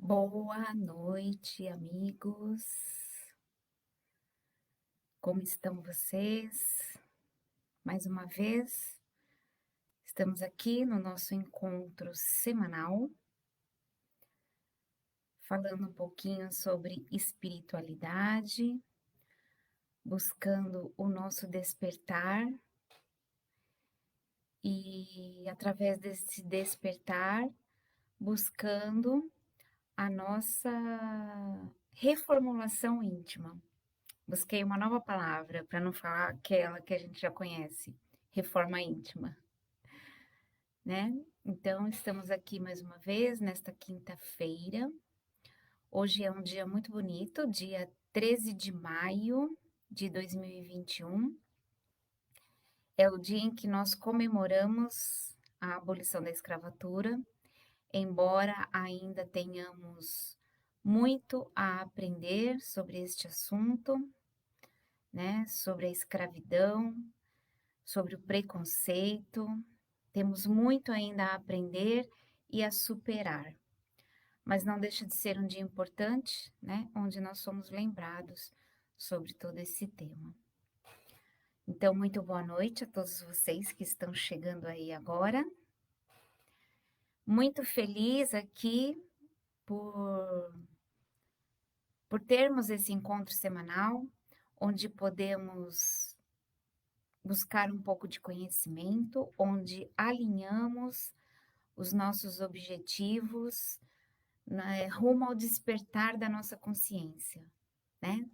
Boa noite, amigos. Como estão vocês? Mais uma vez, estamos aqui no nosso encontro semanal, falando um pouquinho sobre espiritualidade, buscando o nosso despertar e, através desse despertar, buscando a nossa reformulação íntima. Busquei uma nova palavra para não falar aquela que a gente já conhece, reforma íntima, né? Então, estamos aqui mais uma vez nesta quinta-feira. Hoje é um dia muito bonito, dia 13 de maio de 2021. É o dia em que nós comemoramos a abolição da escravatura, embora ainda tenhamos muito a aprender sobre este assunto, né? Sobre a escravidão, sobre o preconceito. Temos muito ainda a aprender e a superar, mas não deixa de ser um dia importante, né? Onde nós somos lembrados sobre todo esse tema. Então, muito boa noite a todos vocês que estão chegando aí agora. Muito feliz aqui por, por termos esse encontro semanal, onde podemos buscar um pouco de conhecimento, onde alinhamos os nossos objetivos, né, rumo ao despertar da nossa consciência, né?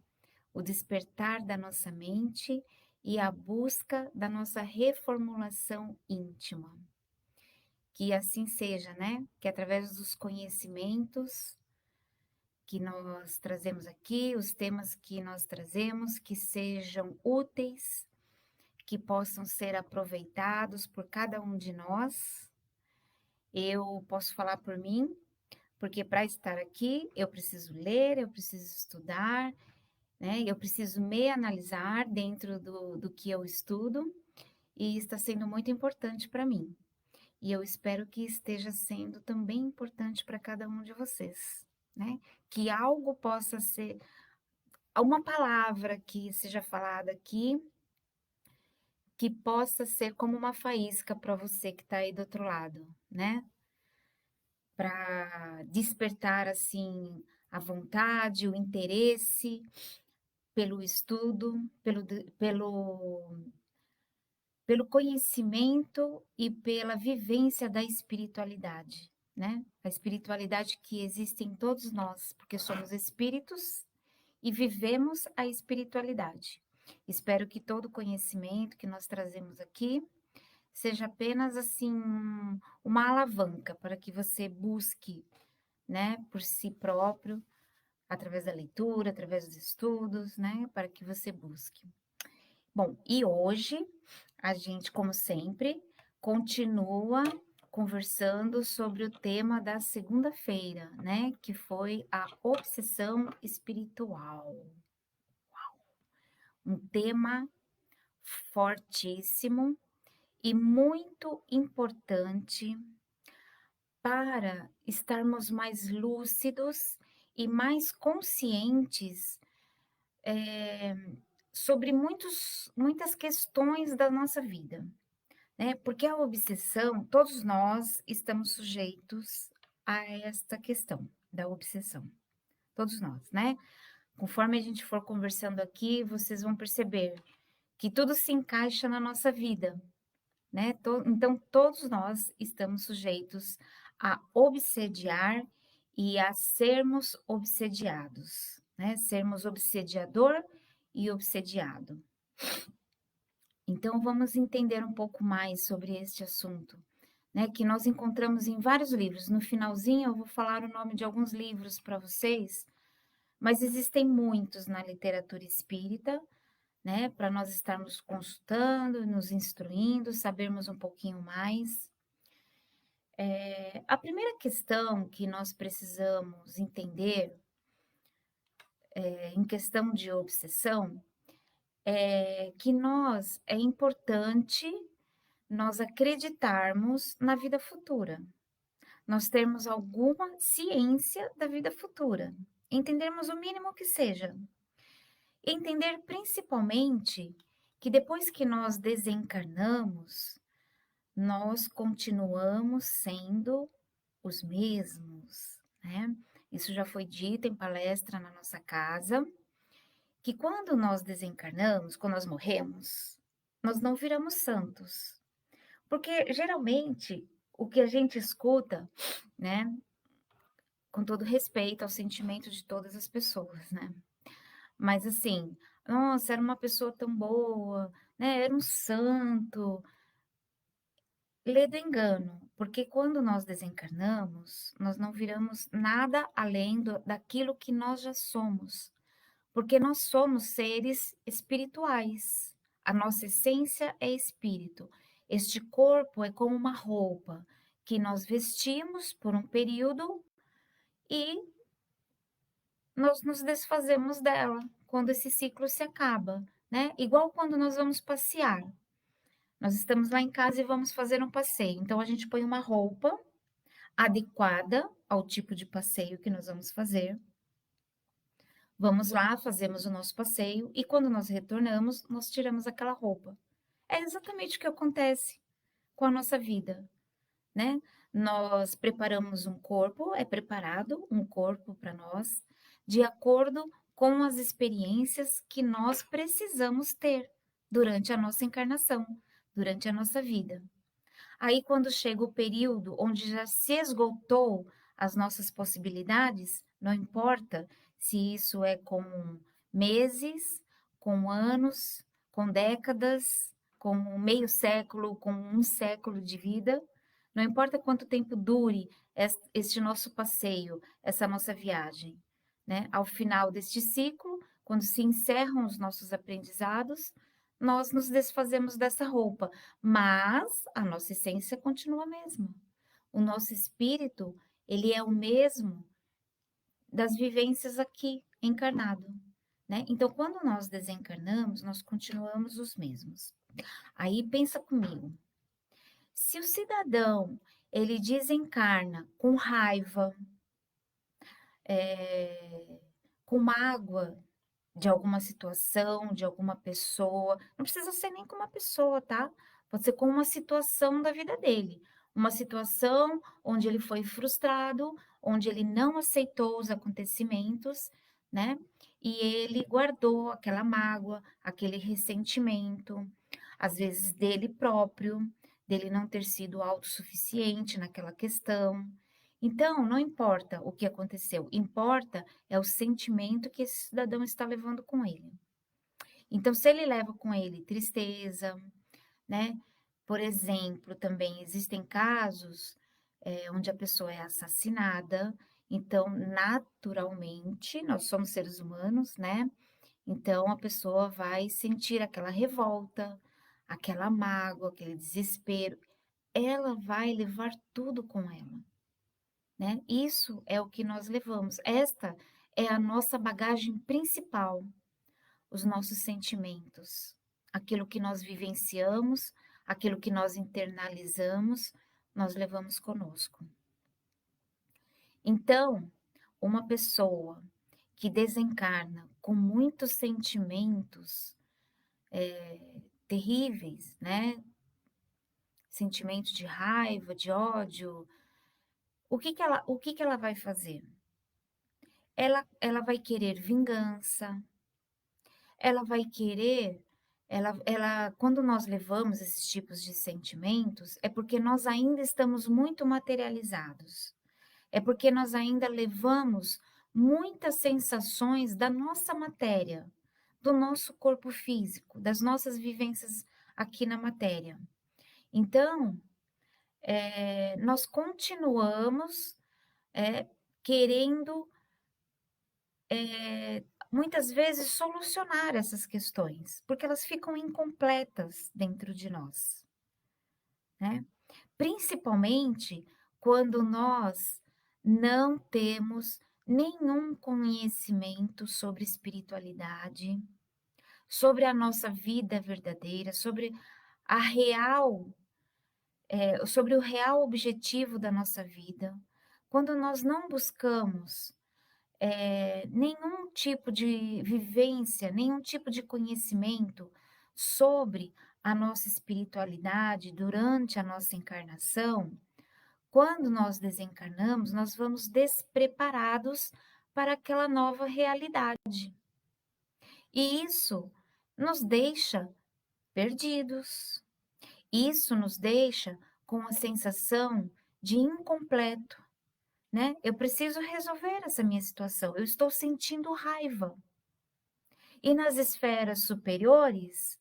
O despertar da nossa mente e a busca da nossa reformulação íntima. Que assim seja, né? Que através dos conhecimentos que nós trazemos aqui, os temas que nós trazemos, que sejam úteis, que possam ser aproveitados por cada um de nós. Eu posso falar por mim, porque para estar aqui eu preciso ler, eu preciso estudar, né? Eu preciso me analisar dentro do que eu estudo e está sendo muito importante para mim. E eu espero que esteja sendo também importante para cada um de vocês, né? Que algo possa ser, uma palavra que seja falada aqui, que possa ser como uma faísca para você que está aí do outro lado, né? Para despertar assim a vontade, o interesse pelo estudo, pelo conhecimento e pela vivência da espiritualidade, né? A espiritualidade que existe em todos nós, porque somos espíritos e vivemos a espiritualidade. Espero que todo o conhecimento que nós trazemos aqui seja apenas assim uma alavanca para que você busque, né, por si próprio, através da leitura, através dos estudos, né, para que você busque. Bom, e hoje a gente, como sempre, continua conversando sobre o tema da segunda-feira, né, que foi a obsessão espiritual. Um tema fortíssimo e muito importante para estarmos mais lúcidos e mais conscientes sobre muitas questões da nossa vida, né? Porque a obsessão, todos nós estamos sujeitos a esta questão da obsessão, todos nós, né? Conforme a gente for conversando aqui, vocês vão perceber que tudo se encaixa na nossa vida, né? Então, todos nós estamos sujeitos a obsediar e a sermos obsediados, né? Sermos obsediador e obsediado. Então, vamos entender um pouco mais sobre este assunto, né? Que nós encontramos em vários livros. No finalzinho, eu vou falar o nome de alguns livros para vocês, mas existem muitos na literatura espírita, né? Para nós estarmos consultando, nos instruindo, sabermos um pouquinho mais. A primeira questão que nós precisamos entender, em questão de obsessão, é que é importante nós acreditarmos na vida futura. nós termos alguma ciência da vida futura, entendermos o mínimo que seja. Entender principalmente que depois que nós desencarnamos, nós continuamos sendo os mesmos, né? Isso já foi dito em palestra na nossa casa, que quando nós desencarnamos, quando nós morremos, nós não viramos santos. Porque geralmente o que a gente escuta, né, com todo respeito ao sentimento de todas as pessoas, né? Mas assim, nossa, era uma pessoa tão boa, né? Era um santo. Lê do engano, porque quando nós desencarnamos, nós não viramos nada além daquilo que nós já somos, porque nós somos seres espirituais. A nossa essência é espírito. Este corpo é como uma roupa que nós vestimos por um período e nós nos desfazemos dela quando esse ciclo se acaba, né? Igual quando nós vamos passear. Nós estamos lá em casa e vamos fazer um passeio. Então a gente põe uma roupa adequada ao tipo de passeio que nós vamos fazer. Vamos lá, fazemos o nosso passeio e quando nós retornamos, nós tiramos aquela roupa. É exatamente o que acontece com a nossa vida, né? Nós preparamos um corpo, é preparado um corpo para nós, de acordo com as experiências que nós precisamos ter durante a nossa encarnação, durante a nossa vida. Aí, quando chega o período onde já se esgotou as nossas possibilidades, não importa se isso é com meses, com anos, com décadas, com meio século, com um século de vida, não importa quanto tempo dure este nosso passeio, essa nossa viagem, né? Ao final deste ciclo, quando se encerram os nossos aprendizados, nós nos desfazemos dessa roupa, mas a nossa essência continua a mesma. O nosso espírito, ele é o mesmo das vivências aqui, encarnado, né? Então, quando nós desencarnamos, nós continuamos os mesmos. Aí pensa comigo, se o cidadão, ele desencarna com raiva, com mágoa de alguma situação, de alguma pessoa. Não precisa ser nem com uma pessoa, tá? Pode ser com uma situação da vida dele. Uma situação onde ele foi frustrado, onde ele não aceitou os acontecimentos, né? E ele guardou aquela mágoa, aquele ressentimento, às vezes dele próprio, dele não ter sido autossuficiente naquela questão. Então, não importa o que aconteceu, importa é o sentimento que esse cidadão está levando com ele. Então, se ele leva com ele tristeza, né? Por exemplo, também existem casos onde a pessoa é assassinada. Então, naturalmente, nós somos seres humanos, né? Então, a pessoa vai sentir aquela revolta, aquela mágoa, aquele desespero. Ela vai levar tudo com ela, né? Isso é o que nós levamos. Esta é a nossa bagagem principal, os nossos sentimentos, aquilo que nós vivenciamos, aquilo que nós internalizamos, nós levamos conosco. Então, uma pessoa que desencarna com muitos sentimentos terríveis, né? Sentimentos de raiva, de ódio, o que que ela vai fazer? Ela vai querer vingança, ela vai querer, quando nós levamos esses tipos de sentimentos, é porque nós ainda estamos muito materializados, é porque nós ainda levamos muitas sensações da nossa matéria, do nosso corpo físico, das nossas vivências aqui na matéria. Então, nós continuamos querendo muitas vezes solucionar essas questões, porque elas ficam incompletas dentro de nós, né? Principalmente quando nós não temos nenhum conhecimento sobre espiritualidade, sobre a nossa vida verdadeira, sobre a real sobre o real objetivo da nossa vida, quando nós não buscamos nenhum tipo de vivência, nenhum tipo de conhecimento sobre a nossa espiritualidade durante a nossa encarnação, quando nós desencarnamos, nós vamos despreparados para aquela nova realidade. E isso nos deixa perdidos. Isso nos deixa com a sensação de incompleto, né? Eu preciso resolver essa minha situação. Eu estou sentindo raiva. E nas esferas superiores,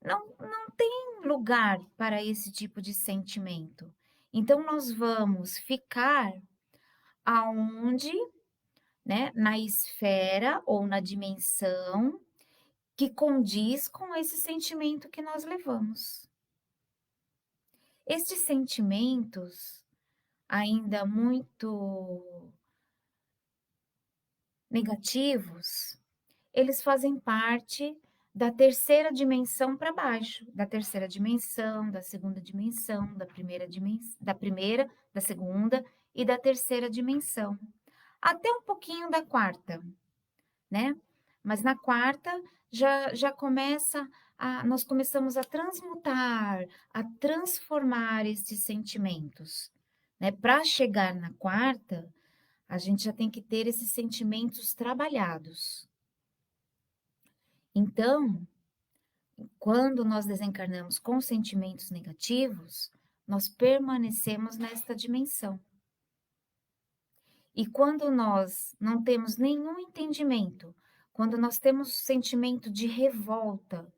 não tem lugar para esse tipo de sentimento. Então, nós vamos ficar aonde, né, na esfera ou na dimensão que condiz com esse sentimento que nós levamos. Estes sentimentos, ainda muito negativos, eles fazem parte da terceira dimensão para baixo, da terceira dimensão, da segunda dimensão, da segunda e da terceira dimensão, até um pouquinho da quarta, né? Mas na quarta já começa nós começamos a transmutar, a transformar esses sentimentos, né? Para chegar na quarta, a gente já tem que ter esses sentimentos trabalhados. Então, quando nós desencarnamos com sentimentos negativos, nós permanecemos nesta dimensão. E quando nós não temos nenhum entendimento, quando nós temos sentimento de revolta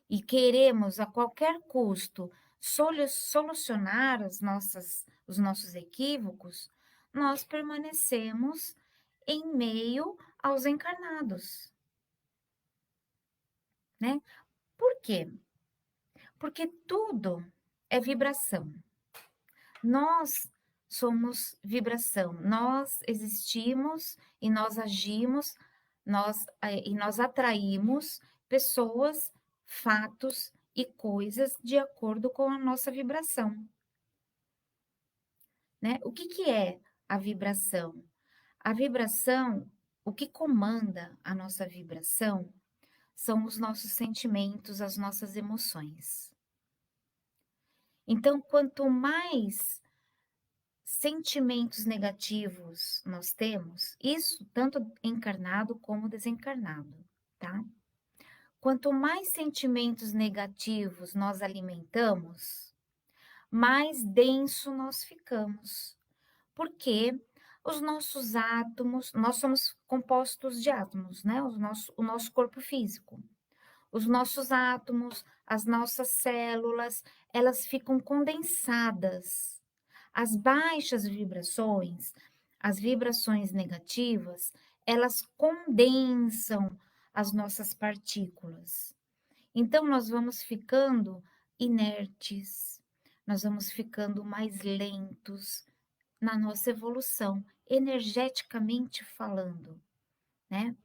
e queremos a qualquer custo solucionar os nossos equívocos, nós permanecemos em meio aos encarnados, né? Por quê? Porque tudo é vibração. Nós somos vibração, nós existimos e nós agimos, e nós atraímos pessoas, fatos e coisas de acordo com a nossa vibração, né? O que que é a vibração? A vibração, o que comanda a nossa vibração são os nossos sentimentos, as nossas emoções. Então, quanto mais sentimentos negativos nós temos, isso tanto encarnado como desencarnado, tá? Quanto mais sentimentos negativos nós alimentamos, mais denso nós ficamos, porque os nossos átomos, nós somos compostos de átomos, né? O nosso corpo físico. Os nossos átomos, as nossas células, elas ficam condensadas. As baixas vibrações, as vibrações negativas, elas condensam as nossas partículas. Então, nós vamos ficando inertes, nós vamos ficando mais lentos na nossa evolução, energeticamente falando, né?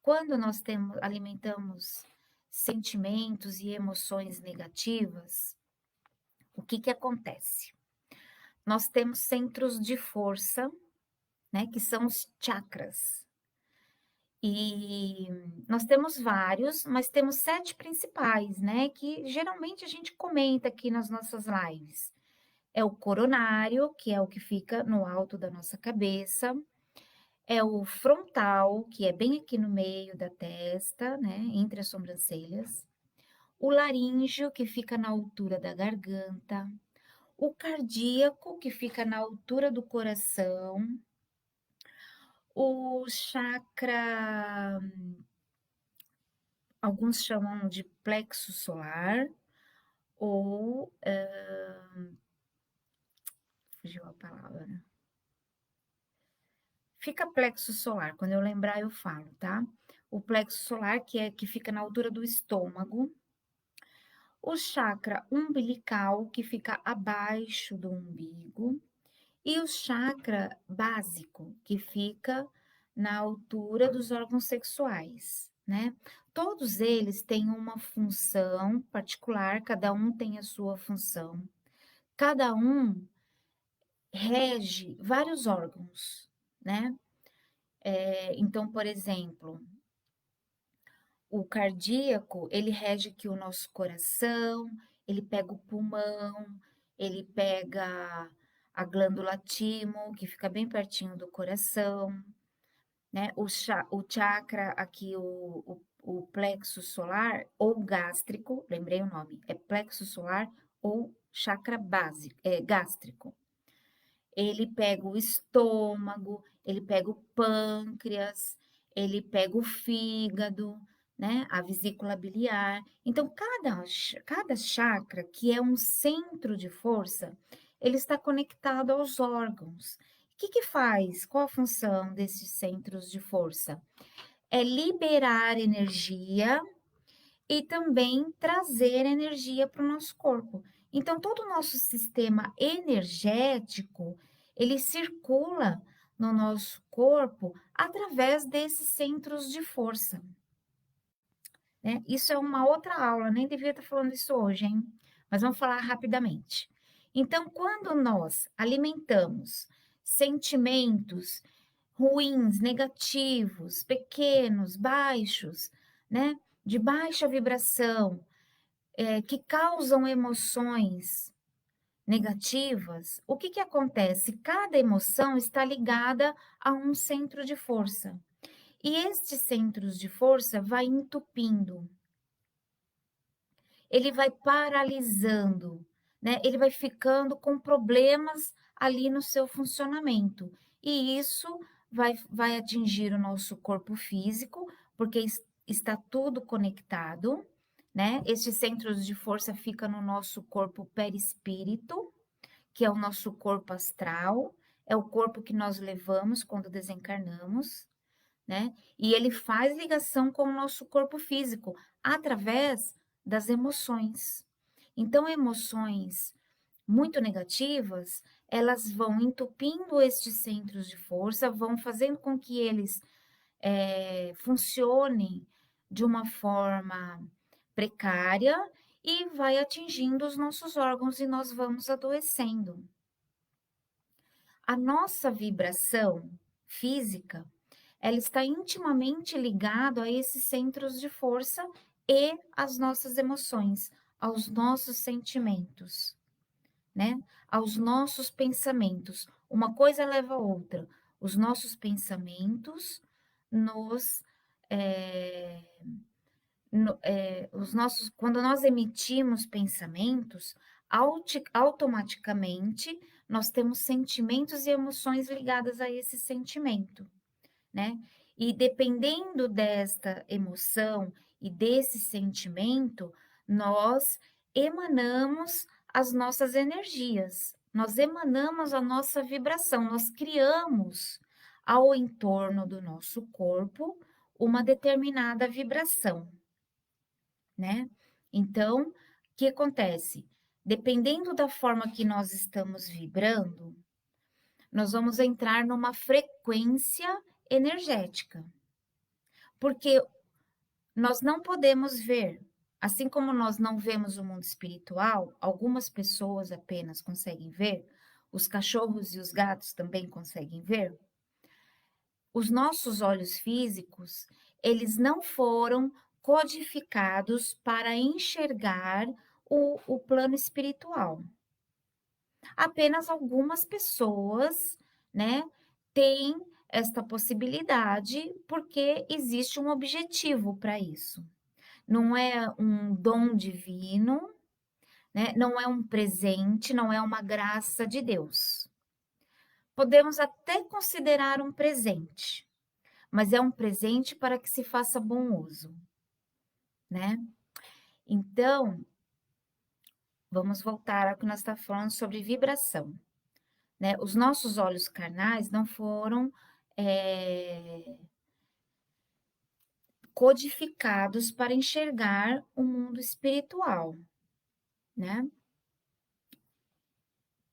Quando nós alimentamos sentimentos e emoções negativas, o que que acontece? Nós temos centros de força, né, que são os chakras. E nós temos vários, mas temos 7 principais, né, que geralmente a gente comenta aqui nas nossas lives. É o coronário, que é o que fica no alto da nossa cabeça. É o frontal, que é bem aqui no meio da testa, né, entre as sobrancelhas. O laríngeo, que fica na altura da garganta. O cardíaco, que fica na altura do coração. O chakra, alguns chamam de plexo solar, ou, fugiu a palavra. Fica plexo solar, quando eu lembrar eu falo, tá? O plexo solar, que fica na altura do estômago. O chakra umbilical, que fica abaixo do umbigo. E o chakra básico, que fica na altura dos órgãos sexuais, né? Todos eles têm uma função particular, cada um tem a sua função, cada um rege vários órgãos, né? Então, por exemplo, o cardíaco, ele rege aqui o nosso coração, ele pega o pulmão, ele pega a glândula timo, que fica bem pertinho do coração, né? O chakra aqui, o plexo solar ou gástrico, lembrei o nome, é plexo solar ou chakra básico, gástrico. Ele pega o estômago, ele pega o pâncreas, ele pega o fígado, né? A vesícula biliar. Então, cada chakra, que é um centro de força, ele está conectado aos órgãos. O que que faz? Qual a função desses centros de força? É liberar energia e também trazer energia para o nosso corpo. Então, todo o nosso sistema energético, ele circula no nosso corpo através desses centros de força, né? Isso é uma outra aula, nem devia estar falando isso hoje, hein? Mas vamos falar rapidamente. Então, quando nós alimentamos sentimentos ruins, negativos, pequenos, baixos, né? De baixa vibração, que causam emoções negativas, o que que acontece? Cada emoção está ligada a um centro de força. E estes centros de força vai entupindo, ele vai paralisando, né? Ele vai ficando com problemas ali no seu funcionamento. E isso vai atingir o nosso corpo físico, porque está tudo conectado, né? Estes centros de força ficam no nosso corpo perispírito, que é o nosso corpo astral, é o corpo que nós levamos quando desencarnamos, né? E ele faz ligação com o nosso corpo físico através das emoções. Então, emoções muito negativas, elas vão entupindo estes centros de força, vão fazendo com que eles funcionem de uma forma precária e vai atingindo os nossos órgãos e nós vamos adoecendo. A nossa vibração física, ela está intimamente ligada a esses centros de força e às nossas emoções, aos nossos sentimentos, né? Aos nossos pensamentos. Uma coisa leva a outra. Os nossos pensamentos nos quando nós emitimos pensamentos, automaticamente nós temos sentimentos e emoções ligadas a esse sentimento, né? E dependendo desta emoção e desse sentimento, nós emanamos as nossas energias, nós emanamos a nossa vibração, nós criamos ao entorno do nosso corpo uma determinada vibração, né? Então, o que acontece? Dependendo da forma que nós estamos vibrando, nós vamos entrar numa frequência energética, porque nós não podemos ver, assim como nós não vemos o mundo espiritual, algumas pessoas apenas conseguem ver, os cachorros e os gatos também conseguem ver. Os nossos olhos físicos, eles não foram codificados para enxergar o plano espiritual. Apenas algumas pessoas, né, têm esta possibilidade porque existe um objetivo para isso. Não é um dom divino, né? Não é um presente, não é uma graça de Deus. Podemos até considerar um presente, mas é um presente para que se faça bom uso, né? Então, vamos voltar ao que nós estamos falando sobre vibração, né? Os nossos olhos carnais não foram codificados para enxergar o mundo espiritual, né?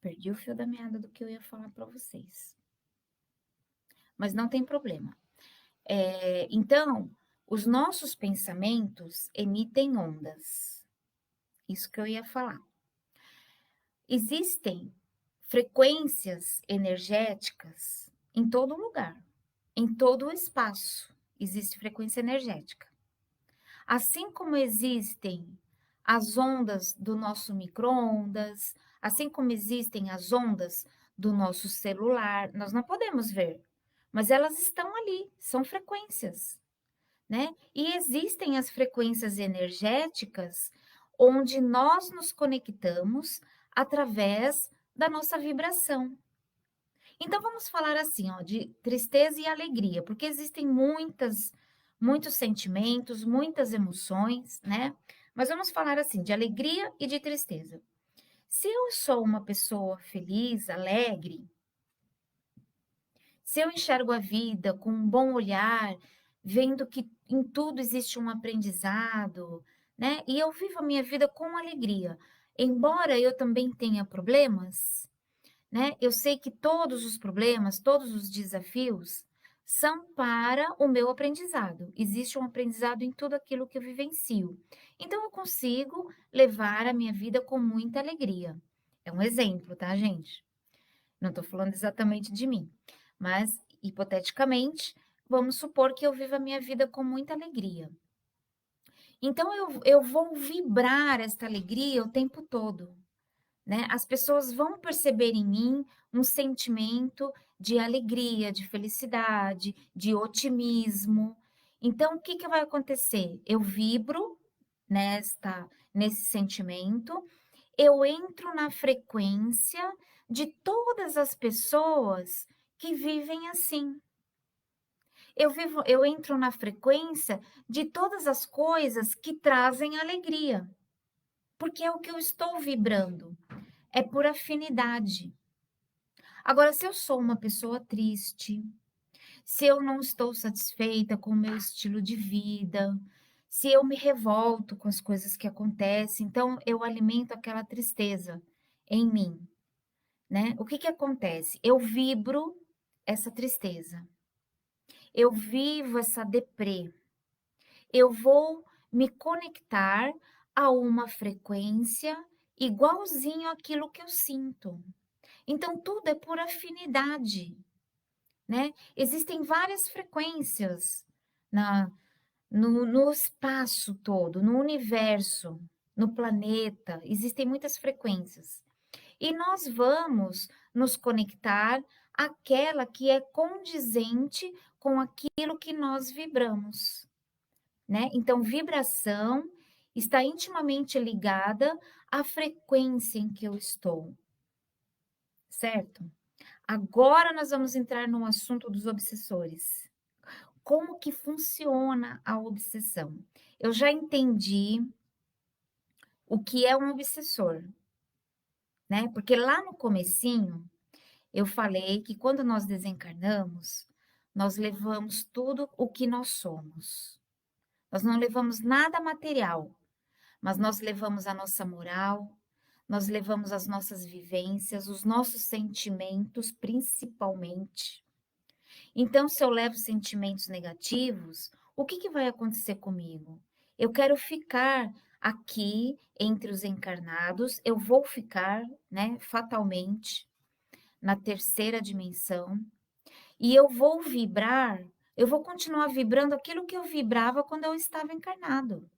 Perdi o fio da meada do que eu ia falar para vocês. Mas não tem problema. Então, os nossos pensamentos emitem ondas. Isso que eu ia falar. Existem frequências energéticas em todo lugar, em todo o espaço existe frequência energética. Assim como existem as ondas do nosso micro-ondas, assim como existem as ondas do nosso celular, nós não podemos ver, mas elas estão ali, são frequências, né? E existem as frequências energéticas onde nós nos conectamos através da nossa vibração. Então vamos falar assim, ó, de tristeza e alegria, porque existem muitos sentimentos, muitas emoções, né? Mas vamos falar assim, de alegria e de tristeza. Se eu sou uma pessoa feliz, alegre, se eu enxergo a vida com um bom olhar, vendo que em tudo existe um aprendizado, né? E eu vivo a minha vida com alegria, embora eu também tenha problemas, né? Eu sei que todos os problemas, todos os desafios são para o meu aprendizado. Existe um aprendizado em tudo aquilo que eu vivencio. Então eu consigo levar a minha vida com muita alegria. É um exemplo, tá, gente? Não estou falando exatamente de mim, mas hipoteticamente, vamos supor que eu viva a minha vida com muita alegria. Então eu vou vibrar esta alegria o tempo todo, né? As pessoas vão perceber em mim um sentimento de alegria, de felicidade, de otimismo. Então, o que que vai acontecer? Eu vibro nesse sentimento, eu entro na frequência de todas as pessoas que vivem assim. Eu entro na frequência de todas as coisas que trazem alegria, porque é o que eu estou vibrando, é por afinidade. Agora, se eu sou uma pessoa triste, se eu não estou satisfeita com o meu estilo de vida, se eu me revolto com as coisas que acontecem, então eu alimento aquela tristeza em mim, né? O que que acontece? Eu vibro essa tristeza, eu vivo essa deprê, eu vou me conectar a uma frequência igualzinho àquilo que eu sinto. Então, tudo é por afinidade, né? Existem várias frequências na, no espaço todo, no universo, no planeta, existem muitas frequências. E nós vamos nos conectar àquela que é condizente com aquilo que nós vibramos, né? Então, vibração está intimamente ligada à frequência em que eu estou, certo? Agora nós vamos entrar no assunto dos obsessores. Como que funciona a obsessão? Eu já entendi o que é um obsessor, né? Porque lá no comecinho eu falei que quando nós desencarnamos, nós levamos tudo o que nós somos. Nós não levamos nada material, mas nós levamos a nossa moral, nós levamos as nossas vivências, os nossos sentimentos, principalmente. Então, se eu levo sentimentos negativos, o que que vai acontecer comigo? Eu quero ficar aqui entre os encarnados, eu vou ficar, né, fatalmente, na terceira dimensão, e eu vou vibrar, eu vou continuar vibrando aquilo que eu vibrava quando eu estava encarnado,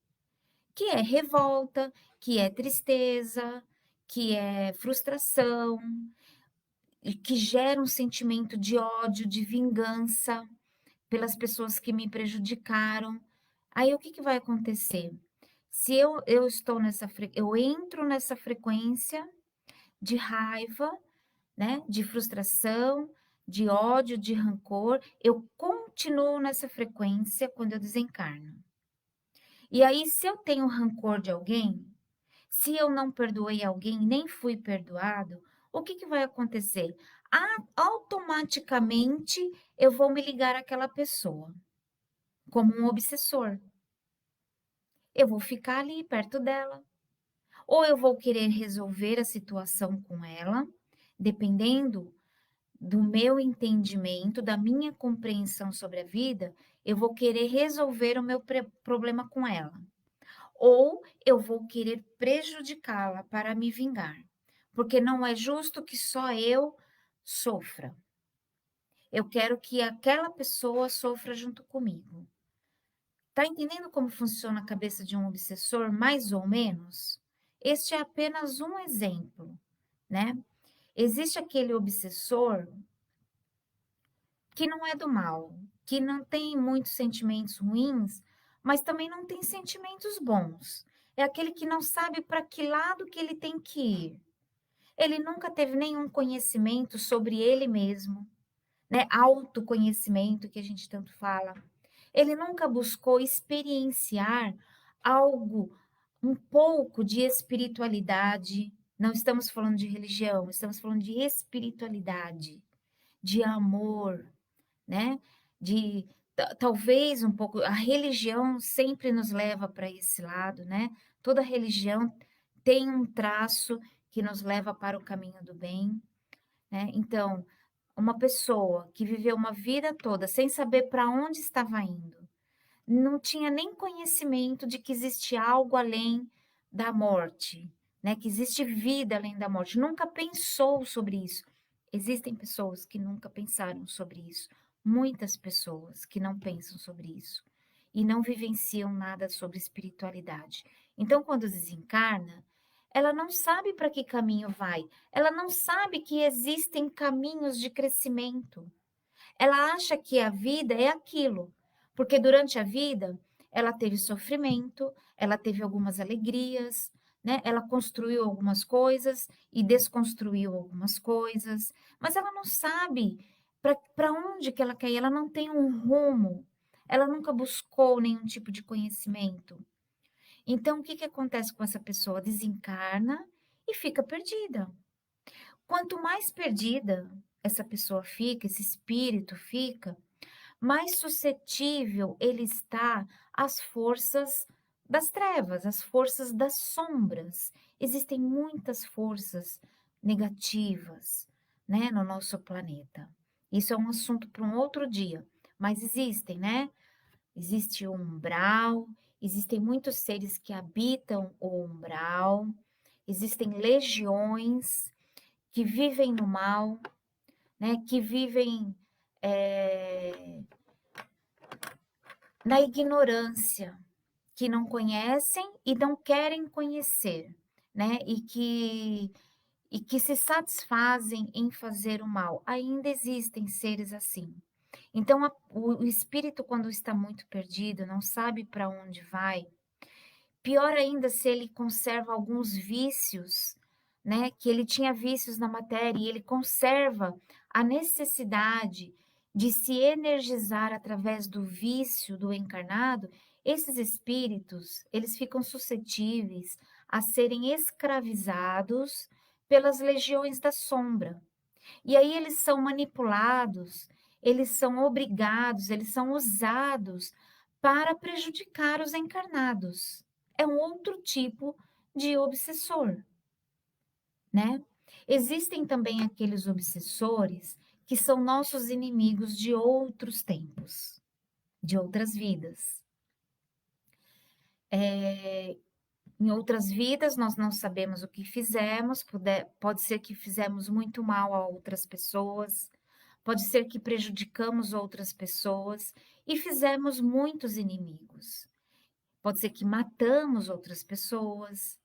que é revolta, que é tristeza, que é frustração, e que gera um sentimento de ódio, de vingança pelas pessoas que me prejudicaram. Aí o que que vai acontecer? Se eu estou eu entro nessa frequência de raiva, né, de frustração, de ódio, de rancor, eu continuo nessa frequência quando eu desencarno. E aí, se eu tenho rancor de alguém, se eu não perdoei alguém, nem fui perdoado, o que que vai acontecer? Automaticamente eu vou me ligar àquela pessoa como um obsessor. Eu vou ficar ali perto dela, ou eu vou querer resolver a situação com ela, dependendo do meu entendimento, da minha compreensão sobre a vida, eu vou querer resolver o meu problema com ela, ou eu vou querer prejudicá-la para me vingar. porque não é justo que só eu sofra. Eu quero que aquela pessoa sofra junto comigo. Tá entendendo como funciona a cabeça de um obsessor, mais ou menos? Este é apenas um exemplo, né? Existe aquele obsessor que não é do mal, que não tem muitos sentimentos ruins, mas também não tem sentimentos bons. É aquele que não sabe para que lado que ele tem que ir. Ele nunca teve nenhum conhecimento sobre ele mesmo, né? Autoconhecimento que a gente tanto fala. Ele nunca buscou experienciar algo, um pouco de espiritualidade. Não estamos falando de religião, estamos falando de espiritualidade, de amor, né? De talvez um pouco a religião sempre nos leva para esse lado, né? Toda religião tem um traço que nos leva para o caminho do bem, né? Então, uma pessoa que viveu uma vida toda sem saber para onde estava indo, não tinha nem conhecimento de que existe algo além da morte, né? Que existe vida além da morte. Nunca pensou sobre isso. Existem pessoas que nunca pensaram sobre isso. Muitas pessoas que não pensam sobre isso e não vivenciam nada sobre espiritualidade. Então, quando desencarna, ela não sabe para que caminho vai. Ela não sabe que existem caminhos de crescimento. Ela acha que a vida é aquilo, porque durante a vida ela teve sofrimento, ela teve algumas alegrias, né? Ela construiu algumas coisas e desconstruiu algumas coisas, mas ela não sabe para onde que ela quer ir, ela não tem um rumo, ela nunca buscou nenhum tipo de conhecimento. Então, o que que acontece com essa pessoa? Desencarna e fica perdida. Quanto mais perdida essa pessoa fica, esse espírito fica, mais suscetível ele está às forças das trevas, às forças das sombras. Existem muitas forças negativas, né, no nosso planeta. Isso é um assunto para um outro dia, mas existem, né? Existe o umbral, existem muitos seres que habitam o umbral, existem legiões que vivem no mal, né, que vivem na ignorância, que não conhecem e não querem conhecer, né, e que se satisfazem em fazer o mal. Ainda existem seres assim. Então, o espírito, quando está muito perdido, não sabe para onde vai. Pior ainda se ele conserva alguns vícios, né? Que ele tinha vícios na matéria e ele conserva a necessidade de se energizar através do vício do encarnado. Esses espíritos, eles ficam suscetíveis a serem escravizados pelas legiões da sombra. E aí eles são manipulados, eles são obrigados, eles são usados para prejudicar os encarnados. É um outro tipo de obsessor, né? Existem também aqueles obsessores que são nossos inimigos de outros tempos, de outras vidas. Em outras vidas, nós não sabemos o que fizemos, pode ser que fizemos muito mal a outras pessoas, pode ser que prejudicamos outras pessoas e fizemos muitos inimigos. Pode ser que matamos outras pessoas,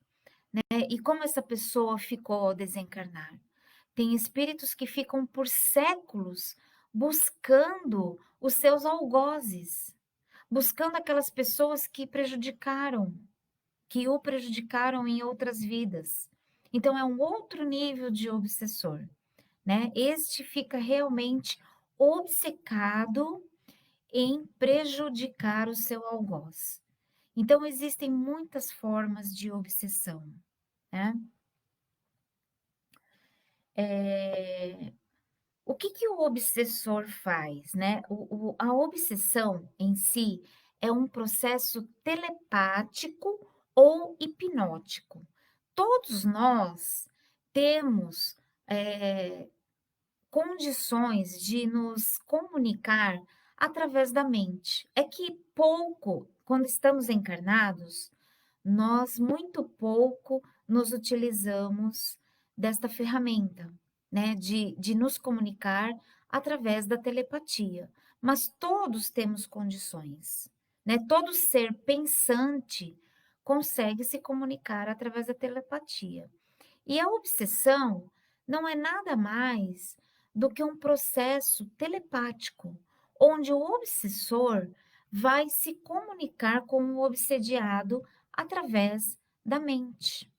né? E como essa pessoa ficou ao desencarnar? Tem espíritos que ficam por séculos buscando os seus algozes, buscando aquelas pessoas que o prejudicaram em outras vidas. Então é um outro nível de obsessor, né? Este fica realmente obcecado em prejudicar o seu algoz. Então existem muitas formas de obsessão, né? O que que o obsessor faz, né? A obsessão em si é um processo telepático ou hipnótico. Todos nós temos condições de nos comunicar através da mente. É que pouco, quando estamos encarnados, nós muito pouco nos utilizamos desta ferramenta, né, de nos comunicar através da telepatia. Mas todos temos condições, né? Todo ser pensante consegue se comunicar através da telepatia. E a obsessão não é nada mais do que um processo telepático, onde o obsessor vai se comunicar com o obsediado através da mente.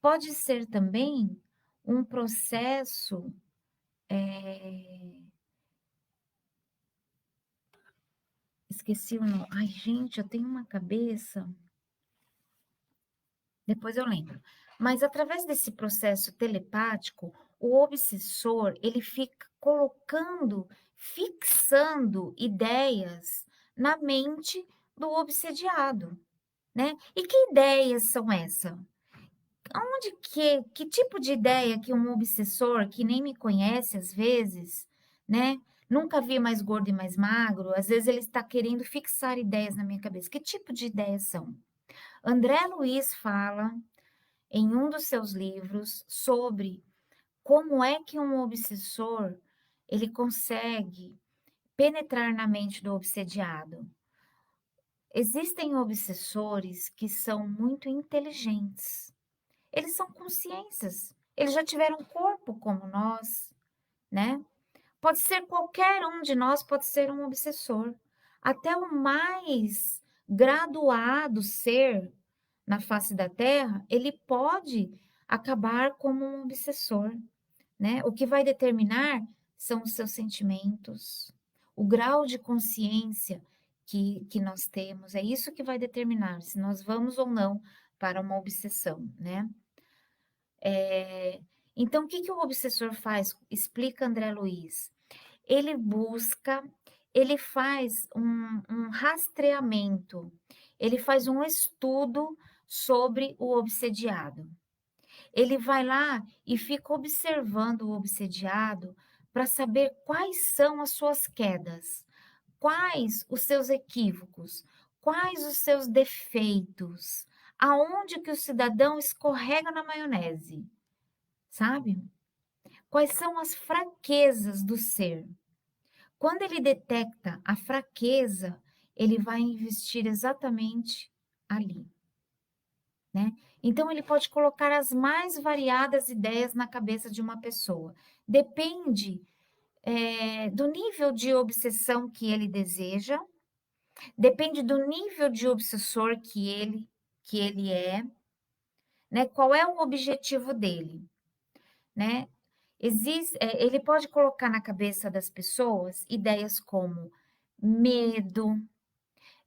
Pode ser também um processo, esqueci o nome. Ai, gente, eu tenho uma cabeça. Depois eu lembro. Mas através desse processo telepático, o obsessor, ele fica colocando, fixando ideias na mente do obsediado, né? E que ideias são essas? Onde que tipo de ideia que um obsessor que nem me conhece às vezes, né? Nunca vi mais gordo e mais magro, às vezes ele está querendo fixar ideias na minha cabeça. Que tipo de ideias são? André Luiz fala em um dos seus livros sobre como é que um obsessor ele consegue penetrar na mente do obsediado. Existem obsessores que são muito inteligentes. Eles são consciências. Eles já tiveram corpo como nós, né? Pode ser qualquer um de nós, pode ser um obsessor. Até o mais graduado ser na face da Terra, ele pode acabar como um obsessor, né? O que vai determinar são os seus sentimentos, o grau de consciência que nós temos, é isso que vai determinar se nós vamos ou não para uma obsessão, né? Então, o que que o obsessor faz? Explica André Luiz. Ele busca, ele faz um rastreamento, ele faz um estudo sobre o obsediado. Ele vai lá e fica observando o obsediado para saber quais são as suas quedas, quais os seus equívocos, quais os seus defeitos, aonde que o cidadão escorrega na maionese, sabe? Quais são as fraquezas do ser? Quando ele detecta a fraqueza, ele vai investir exatamente ali, né? Então, ele pode colocar as mais variadas ideias na cabeça de uma pessoa. Depende, do nível de obsessão que ele deseja, depende do nível de obsessor que ele é, né? Qual é o objetivo dele, né? Ele pode colocar na cabeça das pessoas ideias como medo,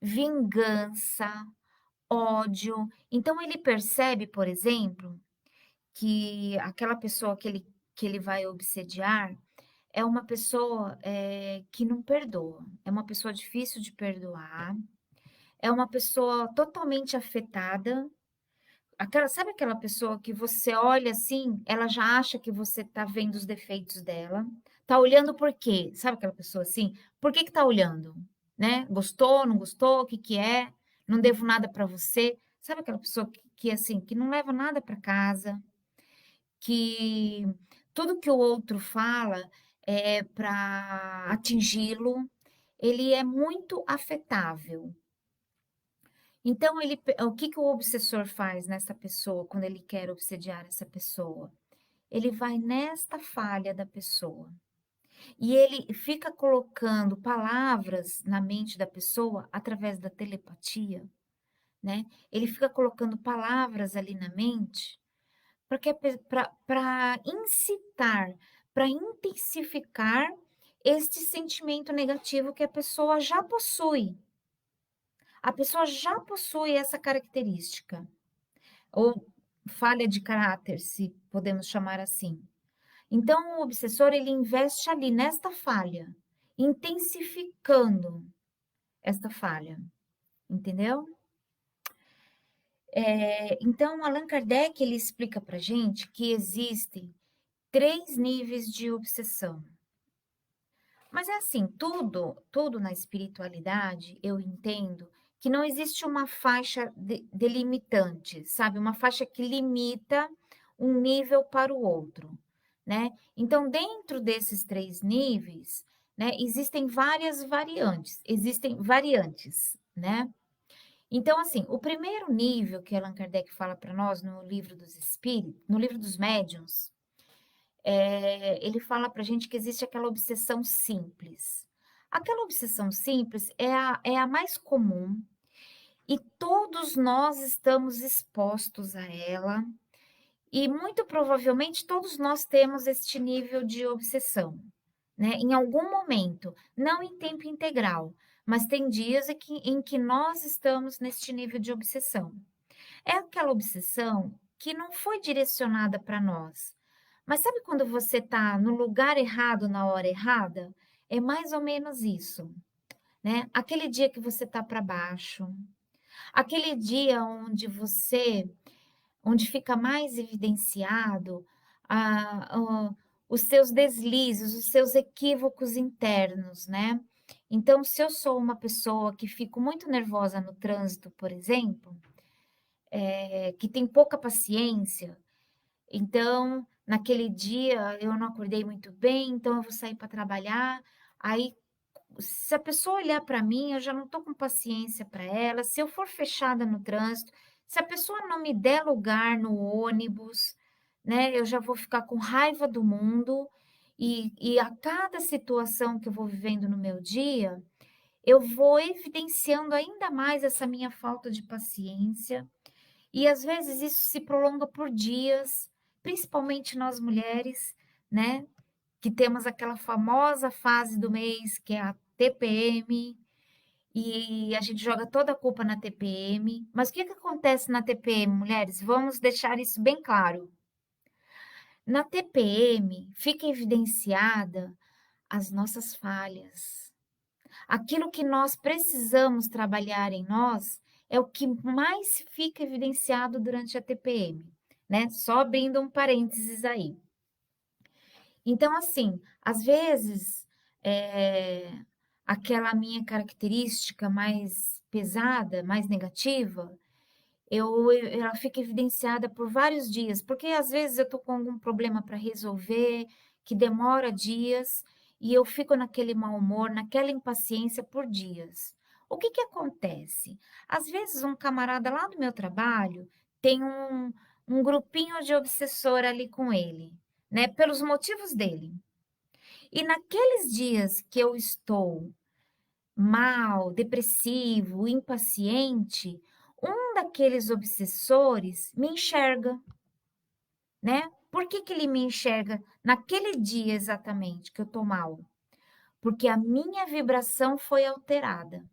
vingança, ódio. Então, ele percebe, por exemplo, que aquela pessoa que ele vai obsediar é uma pessoa que não perdoa, é uma pessoa difícil de perdoar, é uma pessoa totalmente afetada. Sabe aquela pessoa que você olha assim, ela já acha que você tá vendo os defeitos dela, tá olhando por quê? Sabe aquela pessoa assim? Por que que tá olhando? Né? Gostou, não gostou? O que que é? Não devo nada para você. Sabe aquela pessoa que assim, que não leva nada para casa, que tudo que o outro fala é para atingi-lo, ele é muito afetável. Então, o que que o obsessor faz nessa pessoa, quando ele quer obsediar essa pessoa? Ele vai nesta falha da pessoa e ele fica colocando palavras na mente da pessoa através da telepatia, né? Ele fica colocando palavras ali na mente para incitar, para intensificar este sentimento negativo que a pessoa já possui. A pessoa já possui essa característica, ou falha de caráter, se podemos chamar assim. Então, o obsessor, ele investe ali nesta falha, intensificando esta falha, entendeu? Então, Allan Kardec, ele explica para gente que existem 3 níveis de obsessão. Mas é assim, tudo na espiritualidade, eu entendo que não existe uma faixa delimitante, sabe? Uma faixa que limita um nível para o outro, né. Então dentro desses 3 níveis, né, existem variantes, né. Então assim, o primeiro nível que Allan Kardec fala para nós no livro dos médiuns, ele fala para a gente que existe aquela obsessão simples. Aquela obsessão simples é a mais comum e todos nós estamos expostos a ela, e muito provavelmente todos nós temos este nível de obsessão, né, em algum momento, não em tempo integral, mas tem dias em que nós estamos neste nível de obsessão. É aquela obsessão que não foi direcionada para nós, mas sabe quando você está no lugar errado na hora errada? É mais ou menos isso, né. Aquele dia que você está para baixo, aquele dia onde fica mais evidenciado o os seus deslizes, os seus equívocos internos, né. Então, se eu sou uma pessoa que fico muito nervosa no trânsito, por exemplo, que tem pouca paciência, então, naquele dia eu não acordei muito bem, então eu vou sair para trabalhar, aí se a pessoa olhar para mim, eu já não estou com paciência para ela, se eu for fechada no trânsito, se a pessoa não me der lugar no ônibus, né, eu já vou ficar com raiva do mundo, e a cada situação que eu vou vivendo no meu dia, eu vou evidenciando ainda mais essa minha falta de paciência, e às vezes isso se prolonga por dias, principalmente nós mulheres, né, que temos aquela famosa fase do mês que é a TPM, e a gente joga toda a culpa na TPM. Mas o que que acontece na TPM, mulheres? Vamos deixar isso bem claro. Na TPM fica evidenciada as nossas falhas. Aquilo que nós precisamos trabalhar em nós é o que mais fica evidenciado durante a TPM, né? Só abrindo um parênteses aí. Então, assim, às vezes, aquela minha característica mais pesada, mais negativa, ela fica evidenciada por vários dias, porque às vezes eu estou com algum problema para resolver, que demora dias, e eu fico naquele mau humor, naquela impaciência por dias. O que que acontece? Às vezes um camarada lá do meu trabalho tem um grupinho de obsessor ali com ele, né, pelos motivos dele. E naqueles dias que eu estou mal, depressivo, impaciente, um daqueles obsessores me enxerga, né. Por que que ele me enxerga naquele dia exatamente que eu tô mal? Porque a minha vibração foi alterada,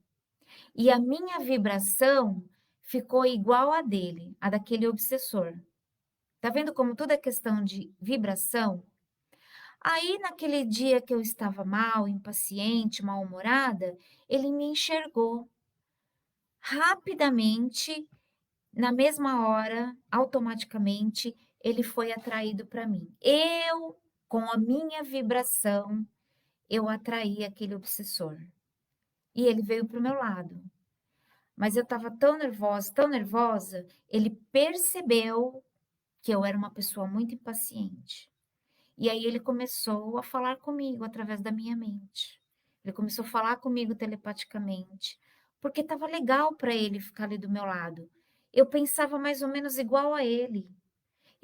e a minha vibração ficou igual à dele, a daquele obsessor. Tá vendo como tudo é questão de vibração? Aí, naquele dia que eu estava mal, impaciente, mal-humorada, ele me enxergou. Rapidamente, na mesma hora, automaticamente, ele foi atraído para mim. Com a minha vibração, eu atraí aquele obsessor. E ele veio para o meu lado. Mas eu estava tão nervosa, ele percebeu que eu era uma pessoa muito impaciente. E aí ele começou a falar comigo através da minha mente. Ele começou a falar comigo telepaticamente, porque estava legal para ele ficar ali do meu lado. Eu pensava mais ou menos igual a ele.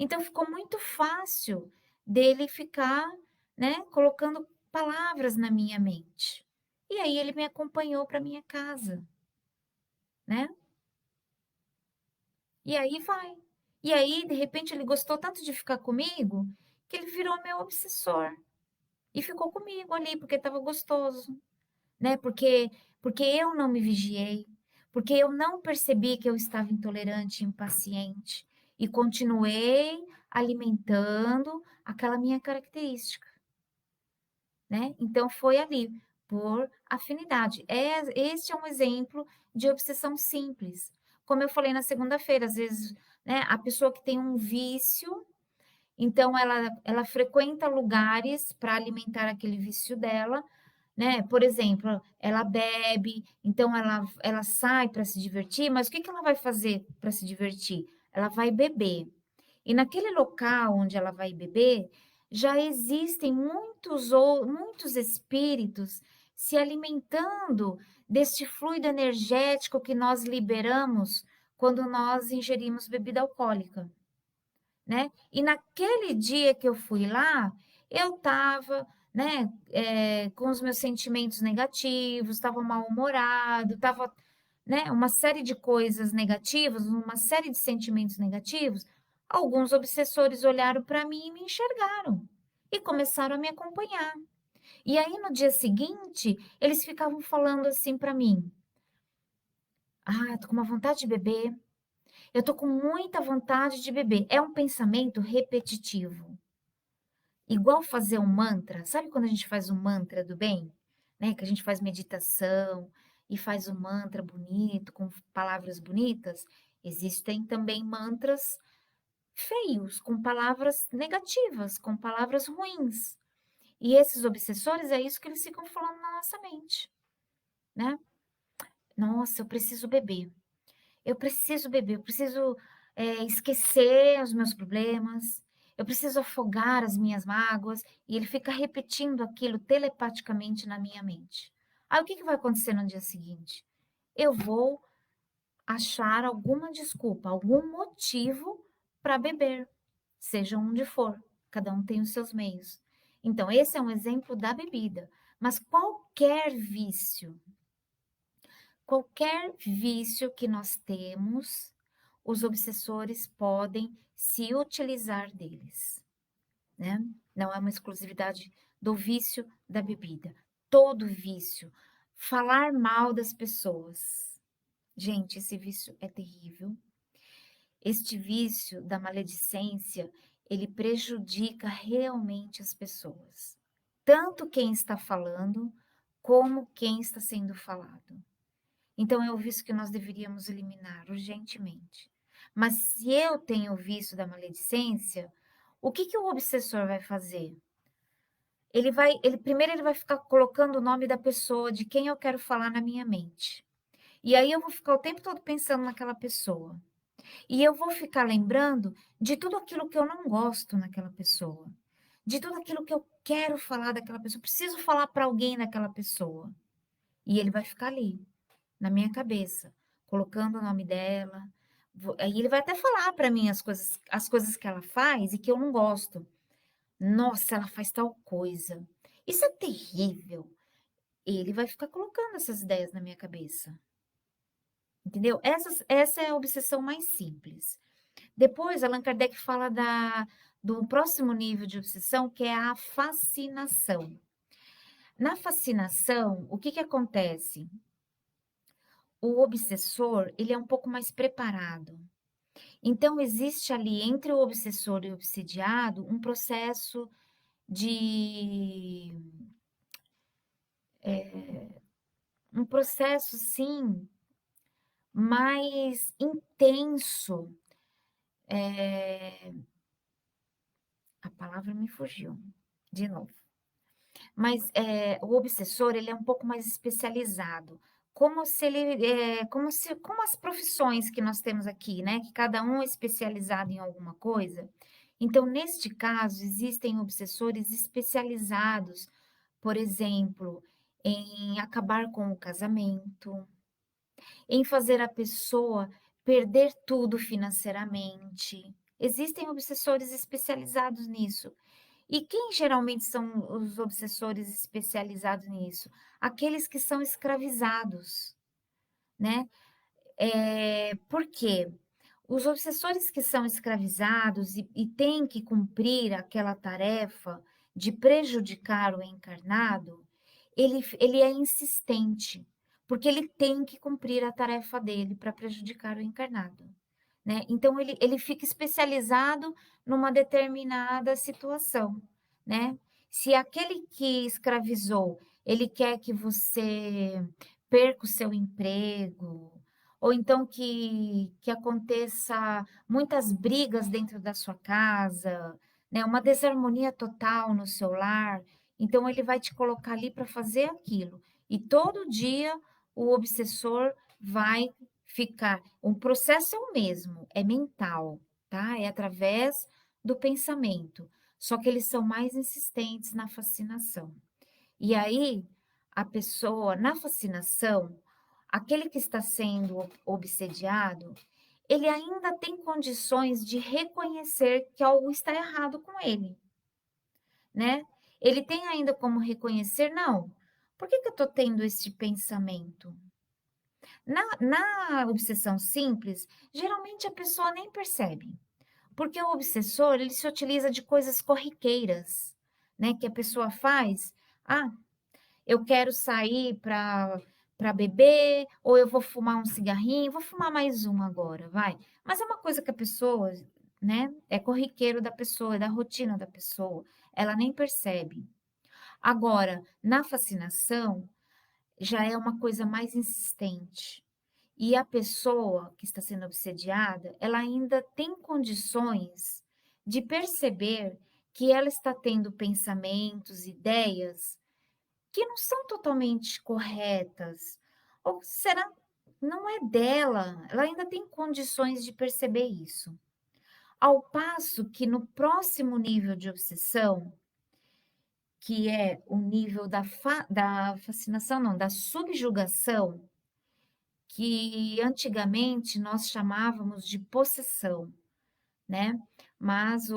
Então ficou muito fácil dele ficar, né, colocando palavras na minha mente. E aí ele me acompanhou para minha casa, né? E aí vai. E aí, de repente, ele gostou tanto de ficar comigo que ele virou meu obsessor. E ficou comigo ali, porque estava gostoso, né, porque eu não me vigiei, porque eu não percebi que eu estava intolerante e impaciente, e continuei alimentando aquela minha característica, né. Então foi ali, por afinidade. Este é um exemplo de obsessão simples. Como eu falei na segunda-feira, às vezes, né, a pessoa que tem um vício, então ela frequenta lugares para alimentar aquele vício dela, né, por exemplo, ela bebe, então ela sai para se divertir, mas o que que ela vai fazer para se divertir? Ela vai beber. E naquele local onde ela vai beber, já existem muitos espíritos se alimentando deste fluido energético que nós liberamos quando nós ingerimos bebida alcoólica, né. E naquele dia que eu fui lá, eu estava, né, com os meus sentimentos negativos, estava mal-humorado, estava, né, uma série de coisas negativas, uma série de sentimentos negativos. Alguns obsessores olharam para mim e me enxergaram, e começaram a me acompanhar. E aí no dia seguinte, eles ficavam falando assim para mim: "Ah, tô com uma vontade de beber, eu tô com muita vontade de beber". É um pensamento repetitivo. Igual fazer um mantra, sabe quando a gente faz um mantra do bem? Né, que a gente faz meditação e faz um mantra bonito, com palavras bonitas? Existem também mantras feios, com palavras negativas, com palavras ruins. E esses obsessores, é isso que eles ficam falando na nossa mente, né? Nossa, eu preciso beber, eu preciso, esquecer os meus problemas, eu preciso afogar as minhas mágoas, e ele fica repetindo aquilo telepaticamente na minha mente. Aí o que que vai acontecer no dia seguinte? Eu vou achar alguma desculpa, algum motivo para beber, seja onde for, cada um tem os seus meios. Então esse é um exemplo da bebida, mas qualquer vício que nós temos, os obsessores podem se utilizar deles, né? Não é uma exclusividade do vício da bebida. Todo vício, falar mal das pessoas. Gente, esse vício é terrível. Este vício da maledicência, ele prejudica realmente as pessoas. Tanto quem está falando, como quem está sendo falado. Então é o vício que nós deveríamos eliminar urgentemente. Mas se eu tenho o vício da maledicência, o que que o obsessor vai fazer? Primeiro ele vai ficar colocando o nome da pessoa, de quem eu quero falar na minha mente. E aí eu vou ficar o tempo todo pensando naquela pessoa. E eu vou ficar lembrando de tudo aquilo que eu não gosto naquela pessoa. De tudo aquilo que eu quero falar daquela pessoa, preciso falar para alguém daquela pessoa. E ele vai ficar ali, na minha cabeça, colocando o nome dela. Aí ele vai até falar para mim as coisas que ela faz e que eu não gosto. Nossa, ela faz tal coisa. Isso é terrível. Ele vai ficar colocando essas ideias na minha cabeça. Entendeu? Essa é a obsessão mais simples. Depois, Allan Kardec fala do próximo nível de obsessão, que é a fascinação. Na fascinação, o que que acontece? O obsessor, ele é um pouco mais preparado. Então, existe ali entre o obsessor e o obsidiado um processo de um processo, sim, mais intenso. A palavra me fugiu, de novo. Mas, o obsessor, ele é um pouco mais especializado, como se ele, como as profissões que nós temos aqui, né, que cada um é especializado em alguma coisa. Então, neste caso, existem obsessores especializados, por exemplo, em acabar com o casamento, em fazer a pessoa perder tudo financeiramente. Existem obsessores especializados nisso. E quem geralmente são os obsessores especializados nisso? Aqueles que são escravizados, né? Por quê? Os obsessores que são escravizados e têm que cumprir aquela tarefa de prejudicar o encarnado, ele é insistente, porque ele tem que cumprir a tarefa dele para prejudicar o encarnado, né? Então ele fica especializado numa determinada situação, né? Se aquele que escravizou, ele quer que você perca o seu emprego, ou então que aconteça muitas brigas dentro da sua casa, né? Uma desarmonia total no seu lar, então ele vai te colocar ali para fazer aquilo. E todo dia o obsessor vai ficar. O processo é o mesmo, é mental, tá? É através do pensamento, só que eles são mais insistentes na fascinação. E aí, a pessoa, na fascinação, aquele que está sendo obsediado, ele ainda tem condições de reconhecer que algo está errado com ele, né? Ele tem ainda como reconhecer, não, por que que eu estou tendo esse pensamento? Na obsessão simples, geralmente a pessoa nem percebe, porque o obsessor, ele se utiliza de coisas corriqueiras, né, que a pessoa faz. Ah, eu quero sair para beber, ou eu vou fumar um cigarrinho, vou fumar mais um agora, vai. Mas é uma coisa que a pessoa, né, é corriqueiro da pessoa, é da rotina da pessoa, ela nem percebe. Agora, na fascinação, já é uma coisa mais insistente. E a pessoa que está sendo obsediada, ela ainda tem condições de perceber que ela está tendo pensamentos, ideias que não são totalmente corretas. Ou será não é dela? Ela ainda tem condições de perceber isso. Ao passo que no próximo nível de obsessão, que é o nível da fascinação, não, da subjugação, que antigamente nós chamávamos de possessão, né? Mas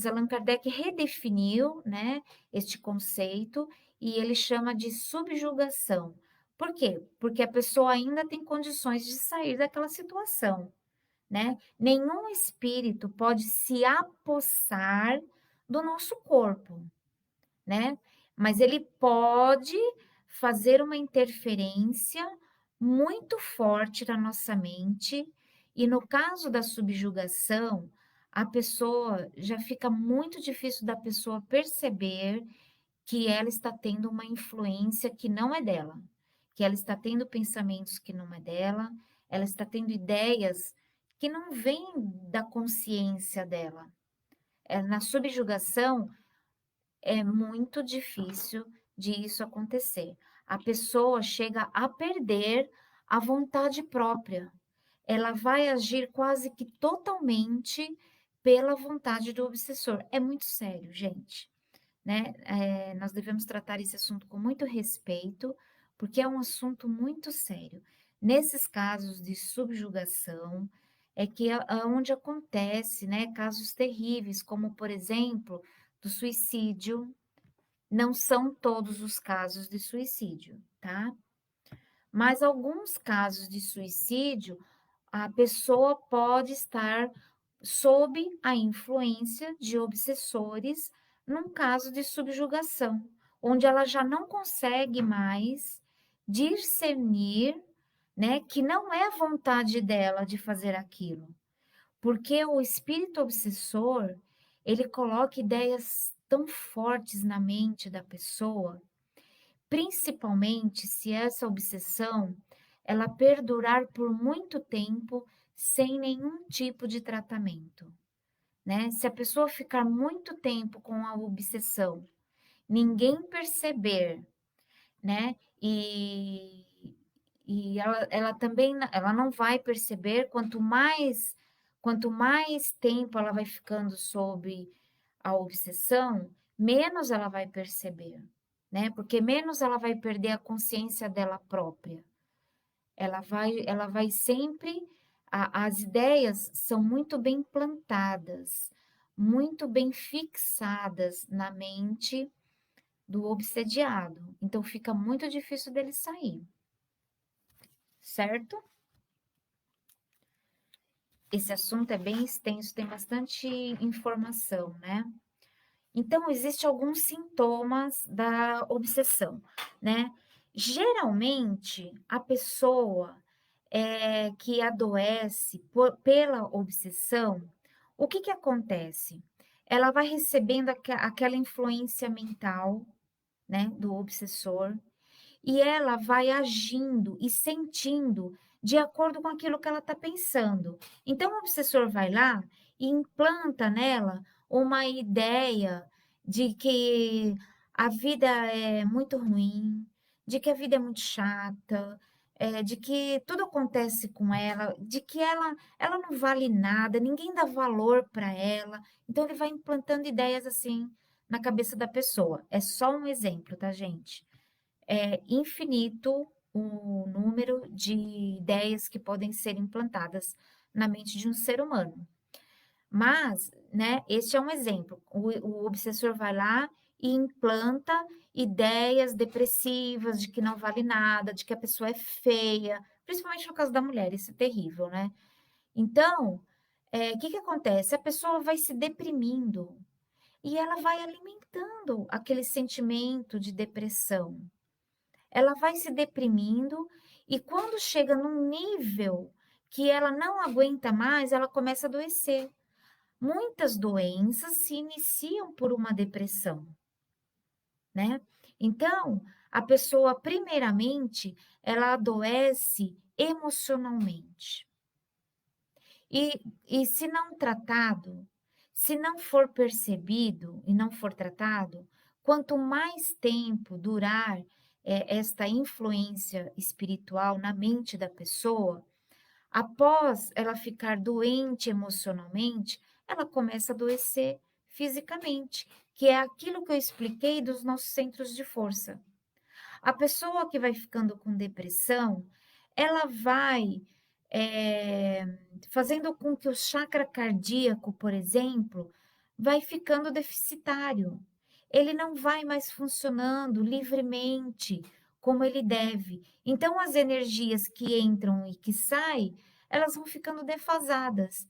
Allan Kardec redefiniu, né, este conceito e ele chama de subjugação. Por quê? Porque a pessoa ainda tem condições de sair daquela situação, né? Nenhum espírito pode se apossar do nosso corpo, né? Mas ele pode fazer uma interferência muito forte na nossa mente, e no caso da subjugação, a pessoa já fica muito difícil da pessoa perceber que ela está tendo uma influência que não é dela, que ela está tendo pensamentos que não é dela, ela está tendo ideias que não vêm da consciência dela. Na subjugação, é muito difícil de isso acontecer. A pessoa chega a perder a vontade própria. Ela vai agir quase que totalmente pela vontade do obsessor. É muito sério, gente, né? Nós devemos tratar esse assunto com muito respeito, porque é um assunto muito sério. Nesses casos de subjugação, é que é onde acontece, né, casos terríveis, como, por exemplo, do suicídio. Não são todos os casos de suicídio, tá? Mas alguns casos de suicídio, a pessoa pode estar sob a influência de obsessores num caso de subjugação, onde ela já não consegue mais discernir, né, que não é a vontade dela de fazer aquilo. Porque o espírito obsessor, ele coloca ideias tão fortes na mente da pessoa, principalmente se essa obsessão ela perdurar por muito tempo sem nenhum tipo de tratamento, né? Se a pessoa ficar muito tempo com a obsessão, ninguém perceber, né? E ela também ela não vai perceber quanto mais tempo ela vai ficando sob a obsessão, menos ela vai perceber, né? Porque menos ela vai perder a consciência dela própria. Ela vai sempre as ideias são muito bem plantadas, muito bem fixadas na mente do obsediado. Então fica muito difícil dele sair, certo? Esse assunto é bem extenso, tem bastante informação, né? Então, existem alguns sintomas da obsessão, né? Geralmente, a pessoa que adoece pela obsessão, o que que acontece? Ela vai recebendo aquela influência mental, né, do obsessor, e ela vai agindo e sentindo de acordo com aquilo que ela está pensando. Então, o obsessor vai lá e implanta nela uma ideia de que a vida é muito ruim, de que a vida é muito chata, de que tudo acontece com ela, de que ela não vale nada, ninguém dá valor para ela. Então ele vai implantando ideias assim na cabeça da pessoa. É só um exemplo, tá, gente? É infinito o número de ideias que podem ser implantadas na mente de um ser humano. Mas, né, este é um exemplo. O obsessor vai lá e implanta ideias depressivas de que não vale nada, de que a pessoa é feia, principalmente no caso da mulher, isso é terrível, né? Então, o que que acontece? A pessoa vai se deprimindo e ela vai alimentando aquele sentimento de depressão. Ela vai se deprimindo e quando chega num nível que ela não aguenta mais, ela começa a adoecer. Muitas doenças se iniciam por uma depressão, né? Então, a pessoa, primeiramente, ela adoece emocionalmente. E se não tratado, se não for percebido e não for tratado, quanto mais tempo durar esta influência espiritual na mente da pessoa, após ela ficar doente emocionalmente, ela começa a adoecer fisicamente, que é aquilo que eu expliquei dos nossos centros de força. A pessoa que vai ficando com depressão, ela vai fazendo com que o chakra cardíaco, por exemplo, vai ficando deficitário. Ele não vai mais funcionando livremente como ele deve. Então, as energias que entram e que saem, elas vão ficando defasadas.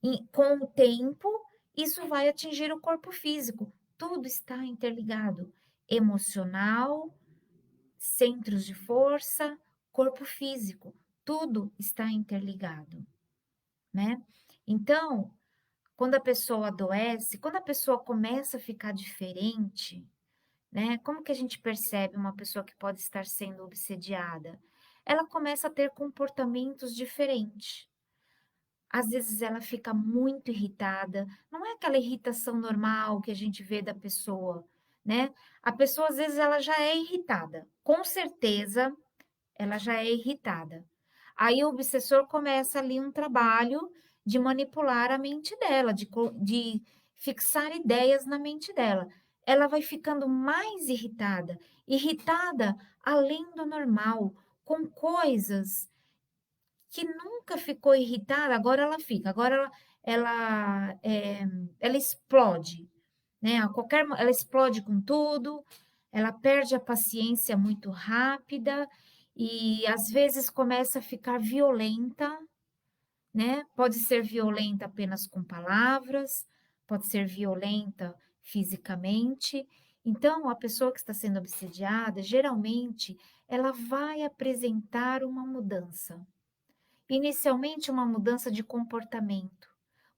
E com o tempo, isso vai atingir o corpo físico. Tudo está interligado. Emocional, centros de força, corpo físico, tudo está interligado, né? Então, quando a pessoa adoece, quando a pessoa começa a ficar diferente, né? Como que a gente percebe uma pessoa que pode estar sendo obsediada? Ela começa a ter comportamentos diferentes. Às vezes ela fica muito irritada, não é aquela irritação normal que a gente vê da pessoa, né? A pessoa às vezes ela já é irritada. Com certeza ela já é irritada. Aí o obsessor começa ali um trabalho de manipular a mente dela, de fixar ideias na mente dela. Ela vai ficando mais irritada, irritada além do normal, com coisas que nunca ficou irritada, agora ela fica, ela explode, né? Ela explode com tudo, ela perde a paciência muito rápida e às vezes começa a ficar violenta, né? Pode ser violenta apenas com palavras, pode ser violenta fisicamente. Então, a pessoa que está sendo obsediada, geralmente, ela vai apresentar uma mudança. Inicialmente, uma mudança de comportamento,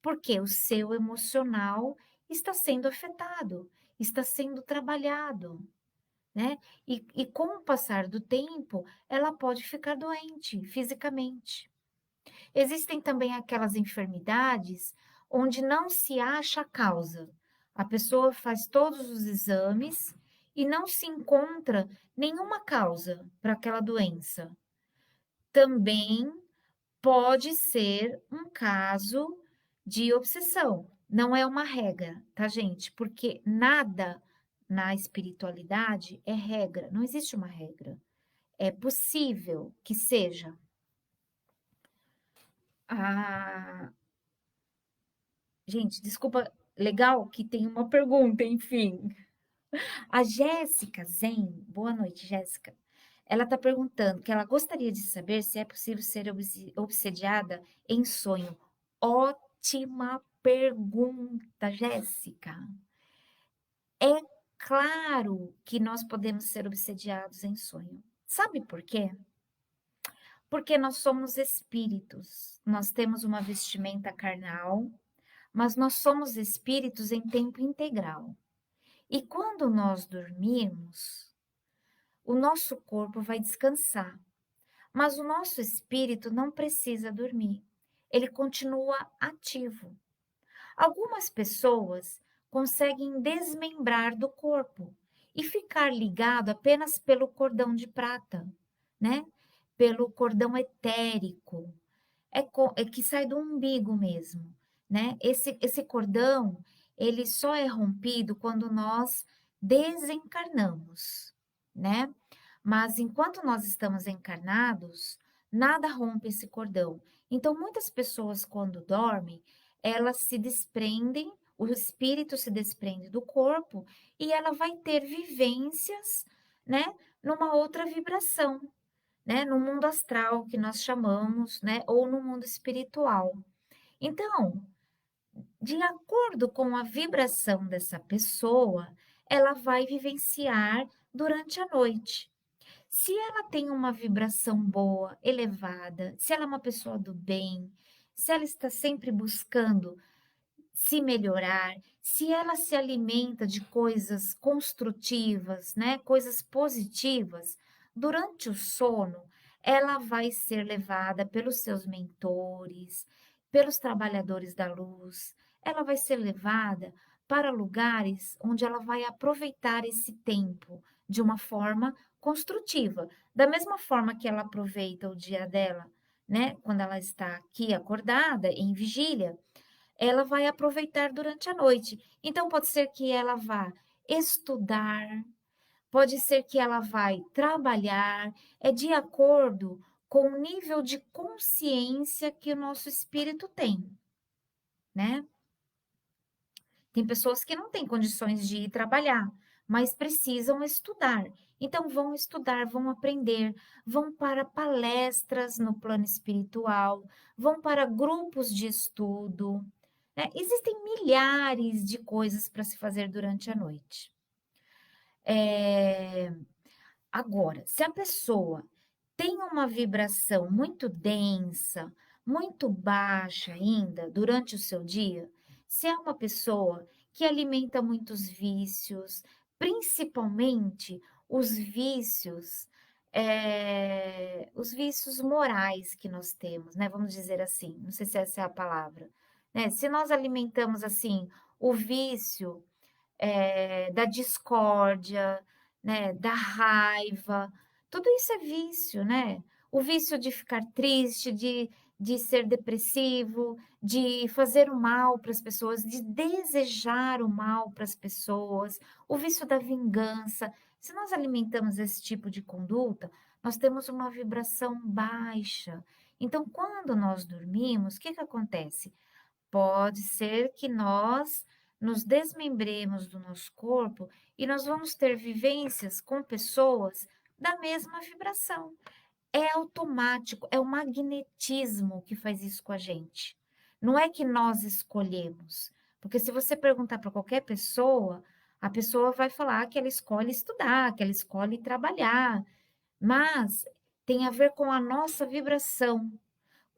porque o seu emocional está sendo afetado, está sendo trabalhado, né? E com o passar do tempo, ela pode ficar doente fisicamente. Existem também aquelas enfermidades onde não se acha a causa. A pessoa faz todos os exames e não se encontra nenhuma causa para aquela doença. Também pode ser um caso de obsessão. Não é uma regra, tá, gente? Porque nada na espiritualidade é regra, não existe uma regra. É possível que seja. Ah, gente, desculpa, legal que tem uma pergunta, enfim. A Jéssica Zen, boa noite, Jéssica. Ela está perguntando que ela gostaria de saber se é possível ser obsediada em sonho. Ótima pergunta, Jéssica. É claro que nós podemos ser obsediados em sonho. Sabe por quê? Porque nós somos espíritos. Nós temos uma vestimenta carnal, mas nós somos espíritos em tempo integral. E quando nós dormimos, o nosso corpo vai descansar, mas o nosso espírito não precisa dormir. Ele continua ativo. Algumas pessoas conseguem desmembrar do corpo e ficar ligado apenas pelo cordão de prata, né? pelo cordão etérico, é que sai do umbigo mesmo, né. Esse cordão, ele só é rompido quando nós desencarnamos, né. Mas enquanto nós estamos encarnados, nada rompe esse cordão. Então muitas pessoas quando dormem, elas se desprendem, o espírito se desprende do corpo e ela vai ter vivências, né, numa outra vibração, né, no mundo astral que nós chamamos, né, ou no mundo espiritual. Então, de acordo com a vibração dessa pessoa, ela vai vivenciar durante a noite. Se ela tem uma vibração boa, elevada, se ela é uma pessoa do bem, se ela está sempre buscando se melhorar, se ela se alimenta de coisas construtivas, né, coisas positivas, durante o sono, ela vai ser levada pelos seus mentores, pelos trabalhadores da luz, ela vai ser levada para lugares onde ela vai aproveitar esse tempo de uma forma construtiva, da mesma forma que ela aproveita o dia dela, né, quando ela está aqui acordada em vigília, ela vai aproveitar durante a noite. Então, pode ser que ela vá estudar, pode ser que ela vai trabalhar, é de acordo com o nível de consciência que o nosso espírito tem, né? Tem pessoas que não têm condições de ir trabalhar, mas precisam estudar. Então, vão estudar, vão aprender, vão para palestras no plano espiritual, vão para grupos de estudo, né? Existem milhares de coisas para se fazer durante a noite. Agora, se a pessoa tem uma vibração muito densa, muito baixa ainda durante o seu dia, se é uma pessoa que alimenta muitos vícios, principalmente os vícios morais que nós temos, né? Vamos dizer assim, não sei se essa é a palavra, né? Se nós alimentamos assim o vício da discórdia, né, da raiva, tudo isso é vício, né? O vício de ficar triste, de ser depressivo, de fazer o mal para as pessoas, de desejar o mal para as pessoas, o vício da vingança. Se nós alimentamos esse tipo de conduta, nós temos uma vibração baixa. Então, quando nós dormimos, o que que acontece? Pode ser que nós nos desmembremos do nosso corpo e nós vamos ter vivências com pessoas da mesma vibração. É automático, é o magnetismo que faz isso com a gente. Não é que nós escolhemos, porque se você perguntar para qualquer pessoa, a pessoa vai falar que ela escolhe estudar, que ela escolhe trabalhar, mas tem a ver com a nossa vibração,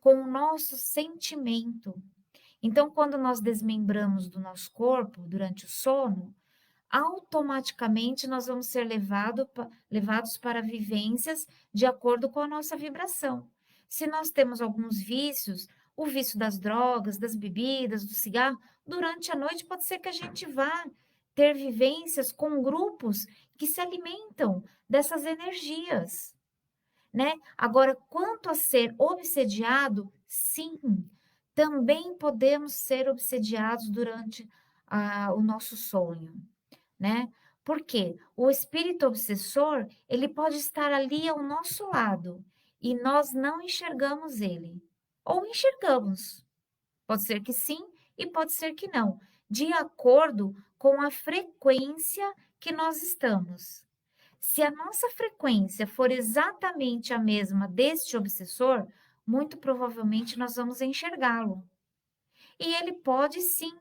com o nosso sentimento. Então, quando nós desmembramos do nosso corpo durante o sono, automaticamente nós vamos ser levados para vivências de acordo com a nossa vibração. Se nós temos alguns vícios, o vício das drogas, das bebidas, do cigarro, durante a noite pode ser que a gente vá ter vivências com grupos que se alimentam dessas energias, né? Agora, quanto a ser obsediado, sim, também podemos ser obsediados durante o nosso sonho, né? Porque o espírito obsessor, ele pode estar ali ao nosso lado e nós não enxergamos ele. Ou enxergamos. Pode ser que sim e pode ser que não, de acordo com a frequência que nós estamos. Se a nossa frequência for exatamente a mesma deste obsessor, muito provavelmente nós vamos enxergá-lo. E ele pode sim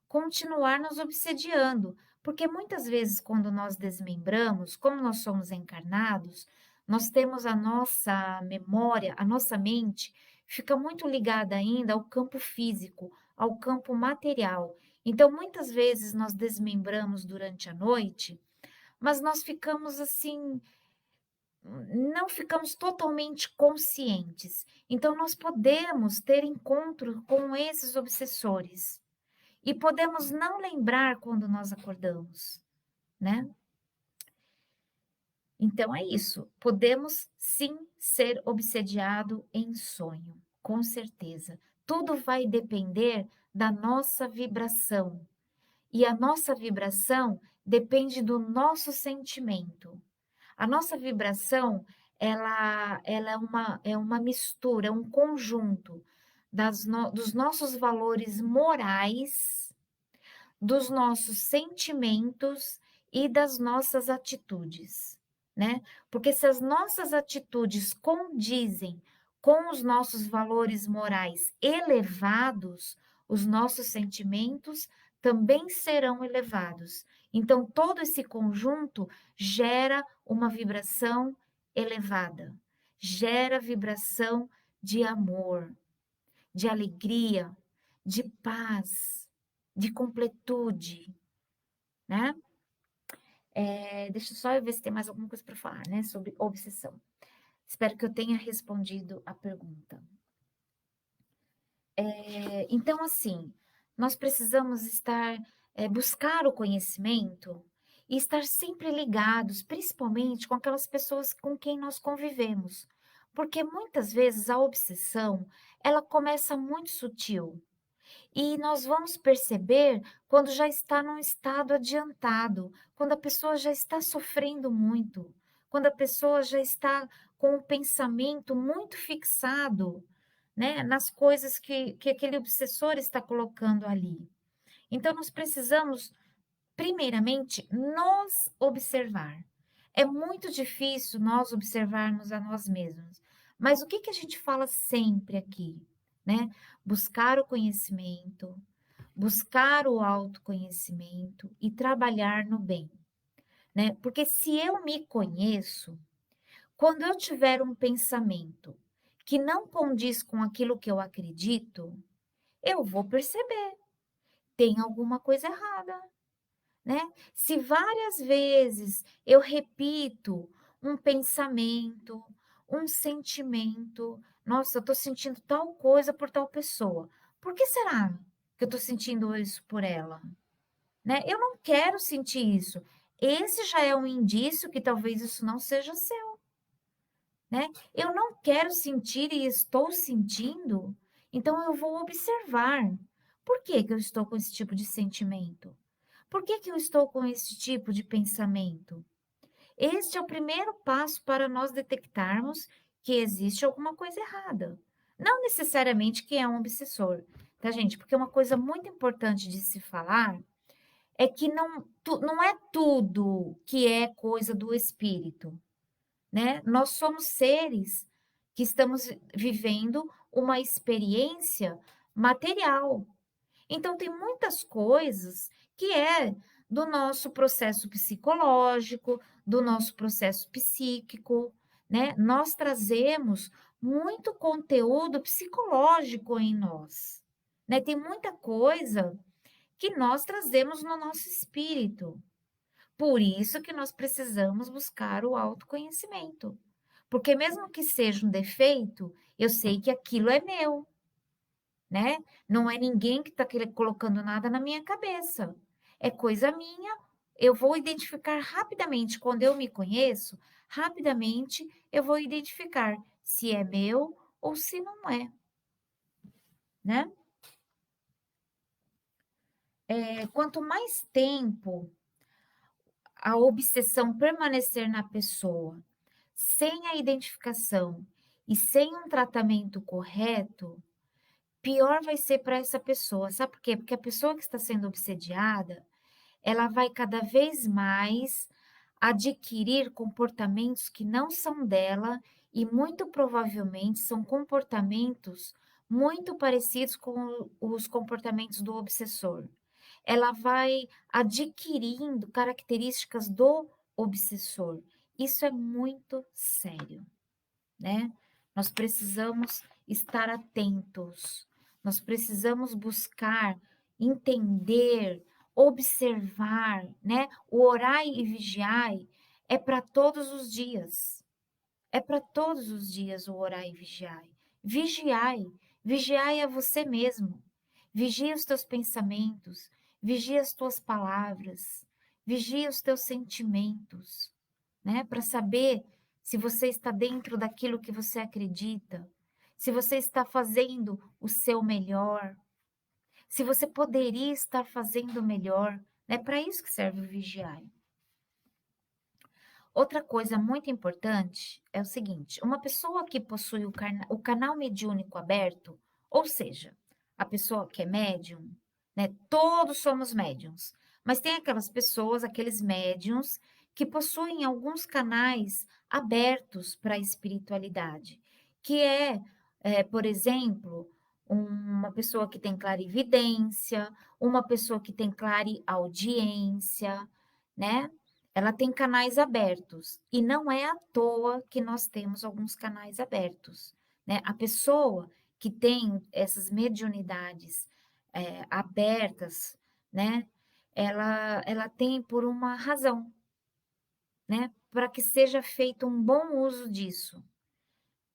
continuar nos obsediando, porque muitas vezes quando nós desmembramos, como nós somos encarnados, nós temos a nossa memória, a nossa mente fica muito ligada ainda ao campo físico, ao campo material. Então, muitas vezes nós desmembramos durante a noite, mas nós ficamos assim, não ficamos totalmente conscientes. Então, nós podemos ter encontro com esses obsessores e podemos não lembrar quando nós acordamos, né? Então é isso, podemos sim ser obsediado em sonho, com certeza. Tudo vai depender da nossa vibração, e a nossa vibração depende do nosso sentimento. A nossa vibração, ela é uma mistura, é um conjunto dos nossos valores morais, dos nossos sentimentos e das nossas atitudes, né? Porque se as nossas atitudes condizem com os nossos valores morais elevados, os nossos sentimentos também serão elevados. Então, todo esse conjunto gera uma vibração elevada, gera vibração de amor, de alegria, de paz, de completude, né? Deixa só eu ver se tem mais alguma coisa para falar, né, sobre obsessão. Espero que eu tenha respondido a pergunta. Então, assim, nós precisamos buscar o conhecimento e estar sempre ligados, principalmente com aquelas pessoas com quem nós convivemos. Porque muitas vezes a obsessão, ela começa muito sutil. E nós vamos perceber quando já está num estado adiantado, quando a pessoa já está sofrendo muito, quando a pessoa já está com o pensamento muito fixado, né, nas coisas que aquele obsessor está colocando ali. Então, nós precisamos, primeiramente, nos observar. É muito difícil nós observarmos a nós mesmos, mas o que que a gente fala sempre aqui, né? Buscar o conhecimento, buscar o autoconhecimento e trabalhar no bem, né? Porque se eu me conheço, quando eu tiver um pensamento que não condiz com aquilo que eu acredito, eu vou perceber, tem alguma coisa errada, né? Se várias vezes eu repito um pensamento, um sentimento, nossa, eu tô sentindo tal coisa por tal pessoa. Por que será que eu tô sentindo isso por ela? Né? Eu não quero sentir isso. Esse já é um indício que talvez isso não seja seu, né? Eu não quero sentir e estou sentindo, então eu vou observar. Por que que eu estou com esse tipo de sentimento? Por que que eu estou com esse tipo de pensamento? Este é o primeiro passo para nós detectarmos que existe alguma coisa errada. Não necessariamente que é um obsessor, tá, gente? Porque uma coisa muito importante de se falar é que não é tudo que é coisa do espírito, né? Nós somos seres que estamos vivendo uma experiência material. Então, tem muitas coisas que é do nosso processo psicológico, do nosso processo psíquico, né? Nós trazemos muito conteúdo psicológico em nós, né? Tem muita coisa que nós trazemos no nosso espírito. Por isso que nós precisamos buscar o autoconhecimento. Porque mesmo que seja um defeito, eu sei que aquilo é meu, né? Não é ninguém que está colocando nada na minha cabeça. É coisa minha. Eu vou identificar rapidamente, quando eu me conheço, rapidamente eu vou identificar se é meu ou se não é, né? Quanto mais tempo a obsessão permanecer na pessoa, sem a identificação e sem um tratamento correto, pior vai ser para essa pessoa. Sabe por quê? Porque a pessoa que está sendo obsediada, ela vai cada vez mais adquirir comportamentos que não são dela e muito provavelmente são comportamentos muito parecidos com os comportamentos do obsessor. Ela vai adquirindo características do obsessor. Isso é muito sério, né? Nós precisamos estar atentos, nós precisamos buscar entender, observar, né? O orai e vigiai é para todos os dias. É para todos os dias o orai e vigiai. Vigiai, vigiai a você mesmo. Vigia os teus pensamentos, vigia as tuas palavras, vigia os teus sentimentos, né? Para saber se você está dentro daquilo que você acredita, se você está fazendo o seu melhor, se você poderia estar fazendo melhor. É para isso que serve o vigiário. Outra coisa muito importante é o seguinte: uma pessoa que possui o canal mediúnico aberto, ou seja, a pessoa que é médium, né? Todos somos médiums, mas tem aquelas pessoas, aqueles médiums, que possuem alguns canais abertos para a espiritualidade, que por exemplo, uma pessoa que tem clarividência, uma pessoa que tem clareaudiência, né? Ela tem canais abertos e não é à toa que nós temos alguns canais abertos, né? A pessoa que tem essas mediunidades abertas, né? Ela tem por uma razão, né? Para que seja feito um bom uso disso.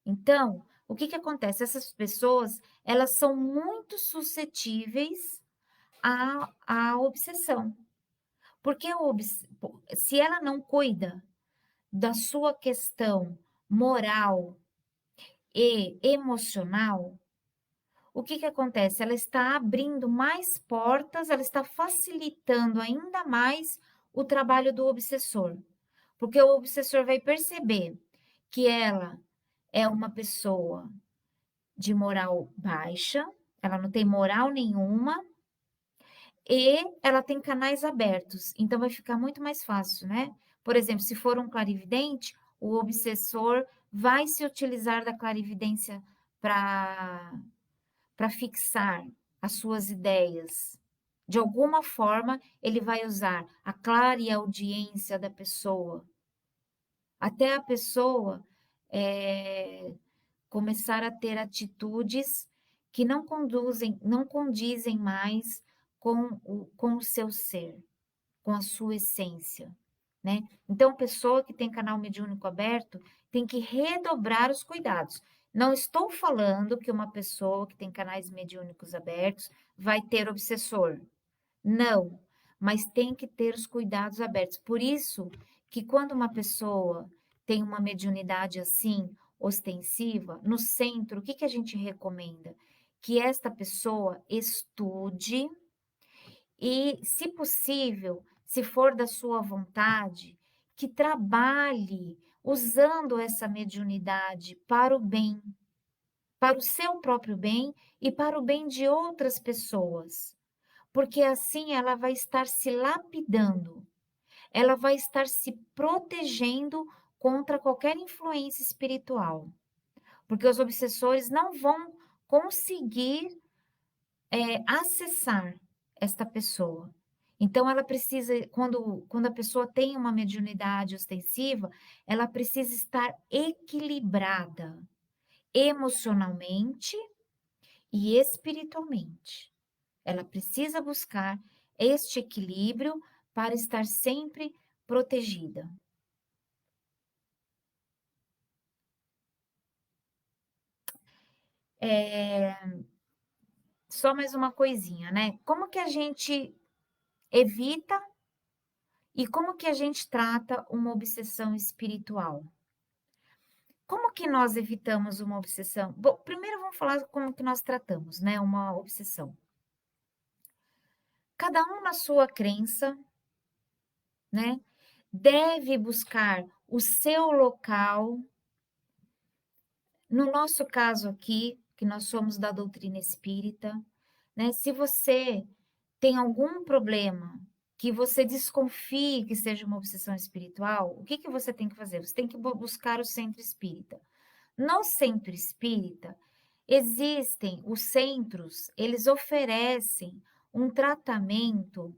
Então, o que que acontece? Essas pessoas, elas são muito suscetíveis à obsessão, porque se ela não cuida da sua questão moral e emocional, o que que acontece? Ela está abrindo mais portas, ela está facilitando ainda mais o trabalho do obsessor, porque o obsessor vai perceber que ela é uma pessoa de moral baixa, ela não tem moral nenhuma e ela tem canais abertos, então vai ficar muito mais fácil, né? Por exemplo, se for um clarividente, o obsessor vai se utilizar da clarividência para fixar as suas ideias. De alguma forma, ele vai usar a clareaudiência da pessoa, até a pessoa começar a ter atitudes que não condizem mais com o seu ser, com a sua essência, né? Então, a pessoa que tem canal mediúnico aberto tem que redobrar os cuidados. Não estou falando que uma pessoa que tem canais mediúnicos abertos vai ter obsessor. Não, mas tem que ter os cuidados abertos. Por isso que quando uma pessoa tem uma mediunidade assim, ostensiva, no centro, o que que a gente recomenda? Que esta pessoa estude e, se possível, se for da sua vontade, que trabalhe usando essa mediunidade para o bem, para o seu próprio bem e para o bem de outras pessoas, porque assim ela vai estar se lapidando, ela vai estar se protegendo contra qualquer influência espiritual, porque os obsessores não vão conseguir acessar esta pessoa. Então, ela precisa, quando a pessoa tem uma mediunidade ostensiva, ela precisa estar equilibrada emocionalmente e espiritualmente. Ela precisa buscar este equilíbrio para estar sempre protegida. Só mais uma coisinha, né? Como que a gente evita e como que a gente trata uma obsessão espiritual? Como que nós evitamos uma obsessão? Bom, primeiro vamos falar como que nós tratamos, né, uma obsessão. Cada um na sua crença, né, deve buscar o seu local. No nosso caso aqui, que nós somos da doutrina espírita, né, se você tem algum problema que você desconfie que seja uma obsessão espiritual, o que que você tem que fazer? Você tem que buscar o centro espírita. No centro espírita, existem os centros, eles oferecem um tratamento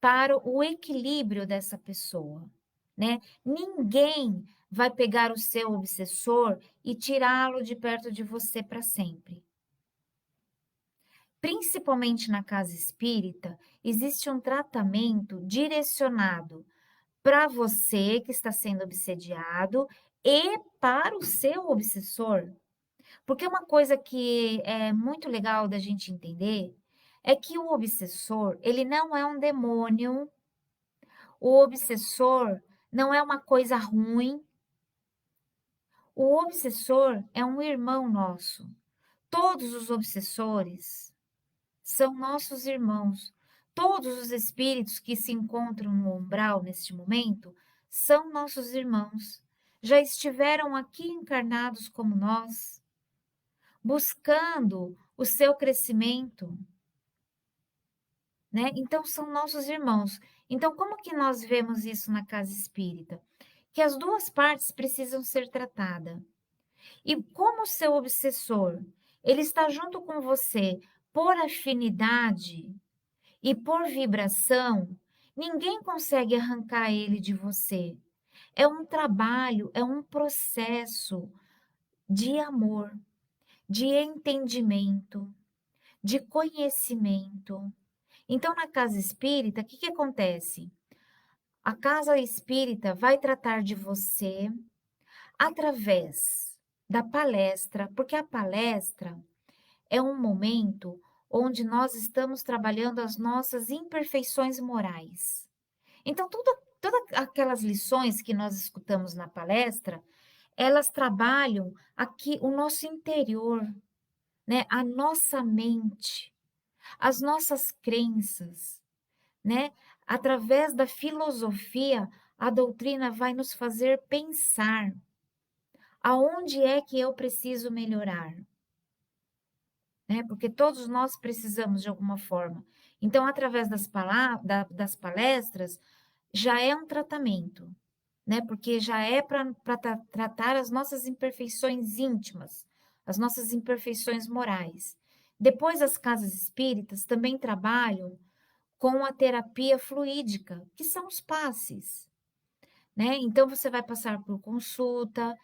para o equilíbrio dessa pessoa, né? Ninguém vai pegar o seu obsessor e tirá-lo de perto de você para sempre. Principalmente na casa espírita, existe um tratamento direcionado para você que está sendo obsediado e para o seu obsessor. Porque uma coisa que é muito legal da gente entender é que o obsessor, ele não é um demônio, o obsessor não é uma coisa ruim. O obsessor é um irmão nosso. Todos os obsessores são nossos irmãos. Todos os espíritos que se encontram no umbral neste momento são nossos irmãos. Já estiveram aqui encarnados como nós, buscando o seu crescimento, né? Então são nossos irmãos. Então como que nós vemos isso na casa espírita? Que as duas partes precisam ser tratadas. E como o seu obsessor, ele está junto com você por afinidade e por vibração, ninguém consegue arrancar ele de você. É um trabalho, é um processo de amor, de entendimento, de conhecimento. Então, na casa espírita, o que que acontece? A casa espírita vai tratar de você através da palestra, porque a palestra é um momento onde nós estamos trabalhando as nossas imperfeições morais. Então, todas aquelas lições que nós escutamos na palestra, elas trabalham aqui o nosso interior, né? A nossa mente, as nossas crenças, né? Através da filosofia, a doutrina vai nos fazer pensar aonde é que eu preciso melhorar, né? Porque todos nós precisamos de alguma forma. Então, através das palestras, já é um tratamento, né? Porque já é para tratar as nossas imperfeições íntimas, as nossas imperfeições morais. Depois, as casas espíritas também trabalham com a terapia fluídica, que são os passes, né? Então, você vai passar por consulta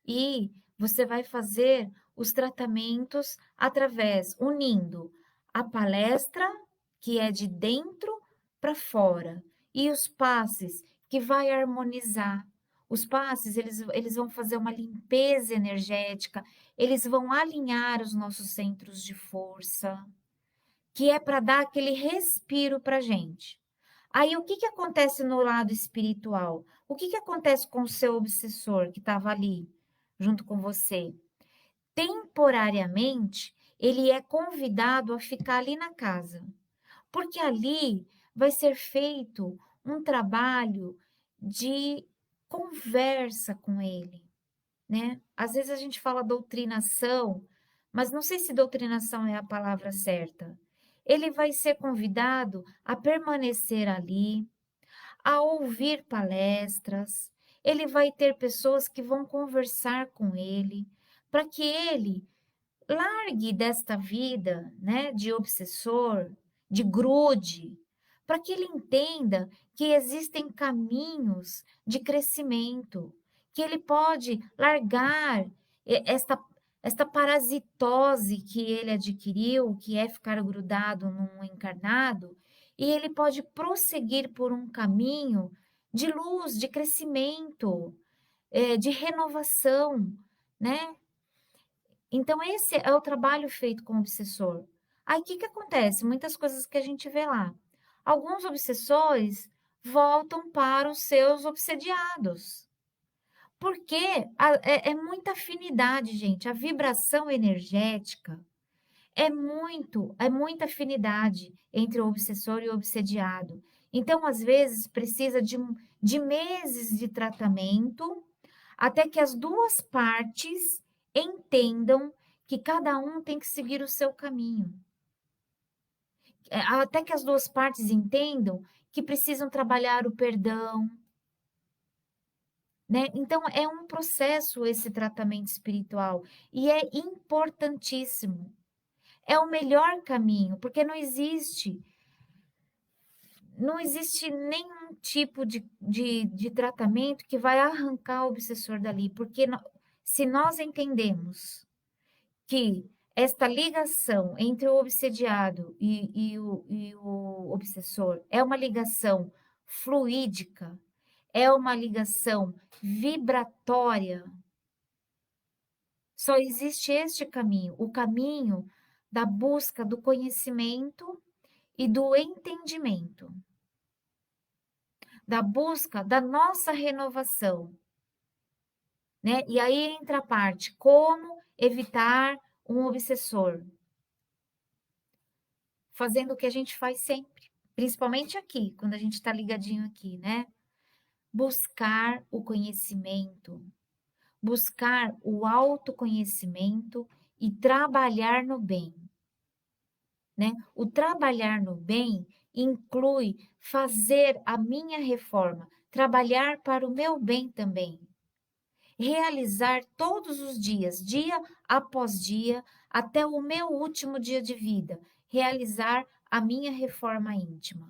e você vai fazer os tratamentos através, unindo a palestra, que é de dentro para fora, e os passes, que vai harmonizar. Os passes, eles vão fazer uma limpeza energética, eles vão alinhar os nossos centros de força, que é para dar aquele respiro para a gente. Aí, o que que acontece no lado espiritual? O que que acontece com o seu obsessor que estava ali, junto com você? Temporariamente, ele é convidado a ficar ali na casa, porque ali vai ser feito um trabalho de conversa com ele, né? Às vezes a gente fala doutrinação, mas não sei se doutrinação é a palavra certa. Ele vai ser convidado a permanecer ali, a ouvir palestras, ele vai ter pessoas que vão conversar com ele, para que ele largue desta vida, né, de obsessor, de grude, para que ele entenda que existem caminhos de crescimento, que ele pode largar esta parasitose que ele adquiriu, que é ficar grudado num encarnado, e ele pode prosseguir por um caminho de luz, de crescimento, de renovação, né? Então, esse é o trabalho feito com o obsessor. Aí, o que que acontece? Muitas coisas que a gente vê lá. Alguns obsessores voltam para os seus obsediados. Porque é muita afinidade, gente. A vibração energética é muita afinidade entre o obsessor e o obsediado. Então, às vezes, precisa de meses de tratamento até que as duas partes entendam que cada um tem que seguir o seu caminho. Até que as duas partes entendam que precisam trabalhar o perdão, né? Então, é um processo esse tratamento espiritual e é importantíssimo. É o melhor caminho, porque não existe nenhum tipo de tratamento que vai arrancar o obsessor dali, porque se nós entendemos que esta ligação entre o obsediado e o obsessor é uma ligação fluídica, é uma ligação vibratória, só existe este caminho, o caminho da busca do conhecimento e do entendimento. da busca da nossa renovação, né? E aí entra a parte, como evitar um obsessor? Fazendo o que a gente faz sempre, principalmente aqui, quando a gente está ligadinho aqui, né? Buscar o conhecimento, buscar o autoconhecimento e trabalhar no bem, né? O trabalhar no bem inclui fazer a minha reforma, trabalhar para o meu bem também, realizar todos os dias, dia após dia, até o meu último dia de vida, realizar a minha reforma íntima,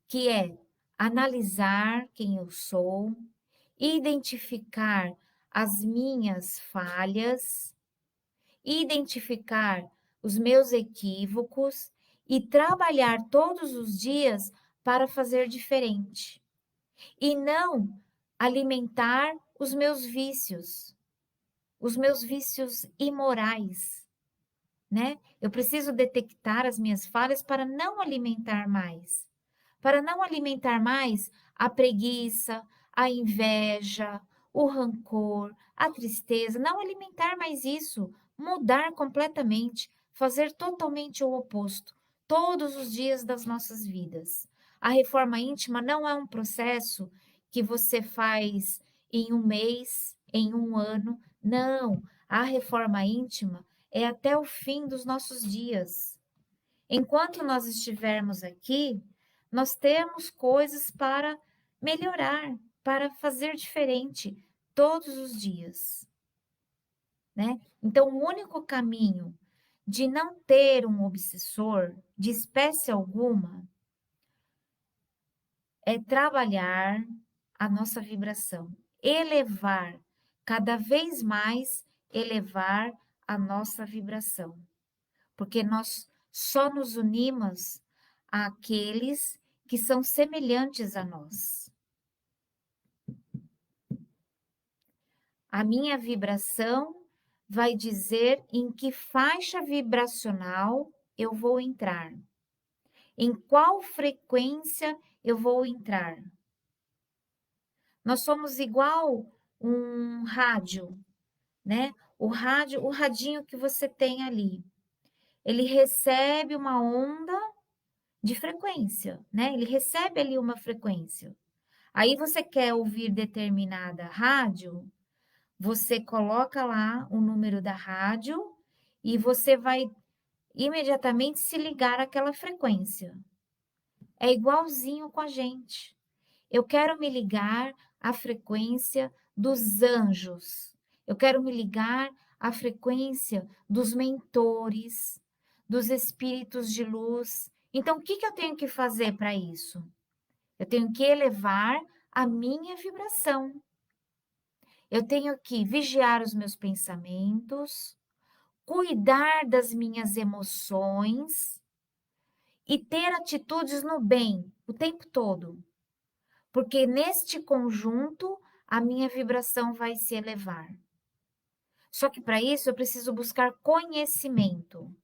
que é analisar quem eu sou, identificar as minhas falhas, identificar os meus equívocos e trabalhar todos os dias para fazer diferente. E não alimentar os meus vícios imorais, né? Eu preciso detectar as minhas falhas para não alimentar mais. Para não alimentar mais a preguiça, a inveja, o rancor, a tristeza, não alimentar mais isso, mudar completamente, fazer totalmente o oposto, todos os dias das nossas vidas. A reforma íntima não é um processo que você faz em um mês, em um ano, não. A reforma íntima é até o fim dos nossos dias. Enquanto nós estivermos aqui, nós temos coisas para melhorar, para fazer diferente todos os dias, né? Então, o único caminho de não ter um obsessor de espécie alguma é trabalhar a nossa vibração, elevar, cada vez mais elevar a nossa vibração, porque nós só nos unimos àqueles que são semelhantes a nós. A minha vibração vai dizer em que faixa vibracional eu vou entrar, em qual frequência eu vou entrar. Nós somos igual um rádio, né? O radinho que você tem ali, ele recebe uma onda de frequência, né? Ele recebe ali uma frequência. Aí você quer ouvir determinada rádio, você coloca lá o número da rádio e você vai imediatamente se ligar àquela frequência. É igualzinho com a gente. Eu quero me ligar à frequência dos anjos. Eu quero me ligar à frequência dos mentores, dos espíritos de luz. Então, o que eu tenho que fazer para isso? Eu tenho que elevar a minha vibração. Eu tenho que vigiar os meus pensamentos, cuidar das minhas emoções e ter atitudes no bem o tempo todo. Porque neste conjunto a minha vibração vai se elevar. Só que para isso eu preciso buscar conhecimento,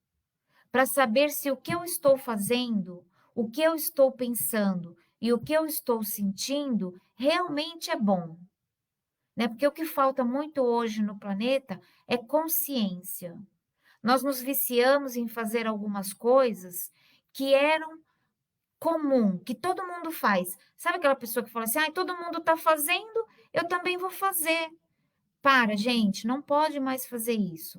para saber se o que eu estou fazendo, o que eu estou pensando e o que eu estou sentindo realmente é bom, né? Porque o que falta muito hoje no planeta é consciência. Nós nos viciamos em fazer algumas coisas que eram comum, que todo mundo faz. Sabe aquela pessoa que fala assim: "Ai, todo mundo está fazendo, eu também vou fazer". Para, gente, não pode mais fazer isso.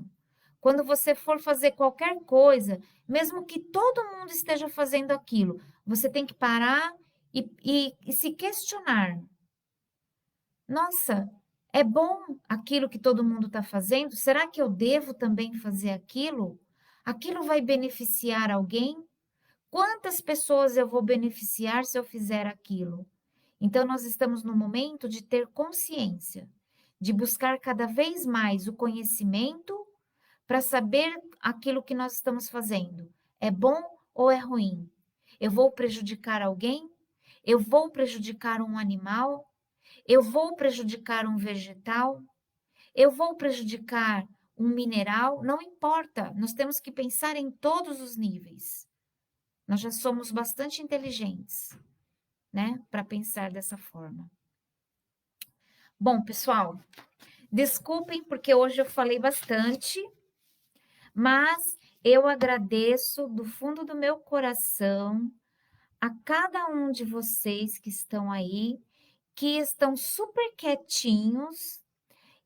Quando você for fazer qualquer coisa, mesmo que todo mundo esteja fazendo aquilo, você tem que parar e se questionar. Nossa, é bom aquilo que todo mundo está fazendo? Será que eu devo também fazer aquilo? Aquilo vai beneficiar alguém? Quantas pessoas eu vou beneficiar se eu fizer aquilo? Então, nós estamos no momento de ter consciência, de buscar cada vez mais o conhecimento para saber aquilo que nós estamos fazendo. É bom ou é ruim? Eu vou prejudicar alguém? Eu vou prejudicar um animal? Eu vou prejudicar um vegetal? Eu vou prejudicar um mineral? Não importa, nós temos que pensar em todos os níveis. Nós já somos bastante inteligentes, né, para pensar dessa forma. Bom, pessoal, desculpem porque hoje eu falei bastante, mas eu agradeço do fundo do meu coração a cada um de vocês que estão aí, que estão super quietinhos.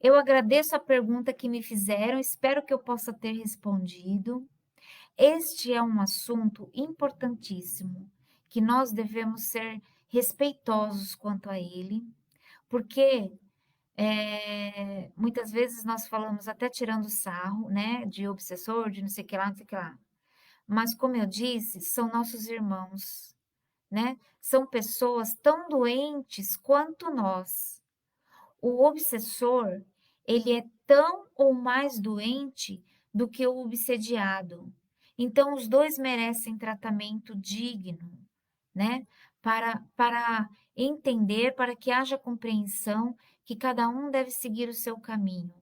Eu agradeço a pergunta que me fizeram, espero que eu possa ter respondido. Este é um assunto importantíssimo, que nós devemos ser respeitosos quanto a ele, porque muitas vezes nós falamos até tirando sarro, né, de obsessor, de não sei o que lá, não sei o que lá. Mas, como eu disse, são nossos irmãos, né? São pessoas tão doentes quanto nós. O obsessor, ele é tão ou mais doente do que o obsediado. Então, os dois merecem tratamento digno, né? Para entender, para que haja compreensão que cada um deve seguir o seu caminho,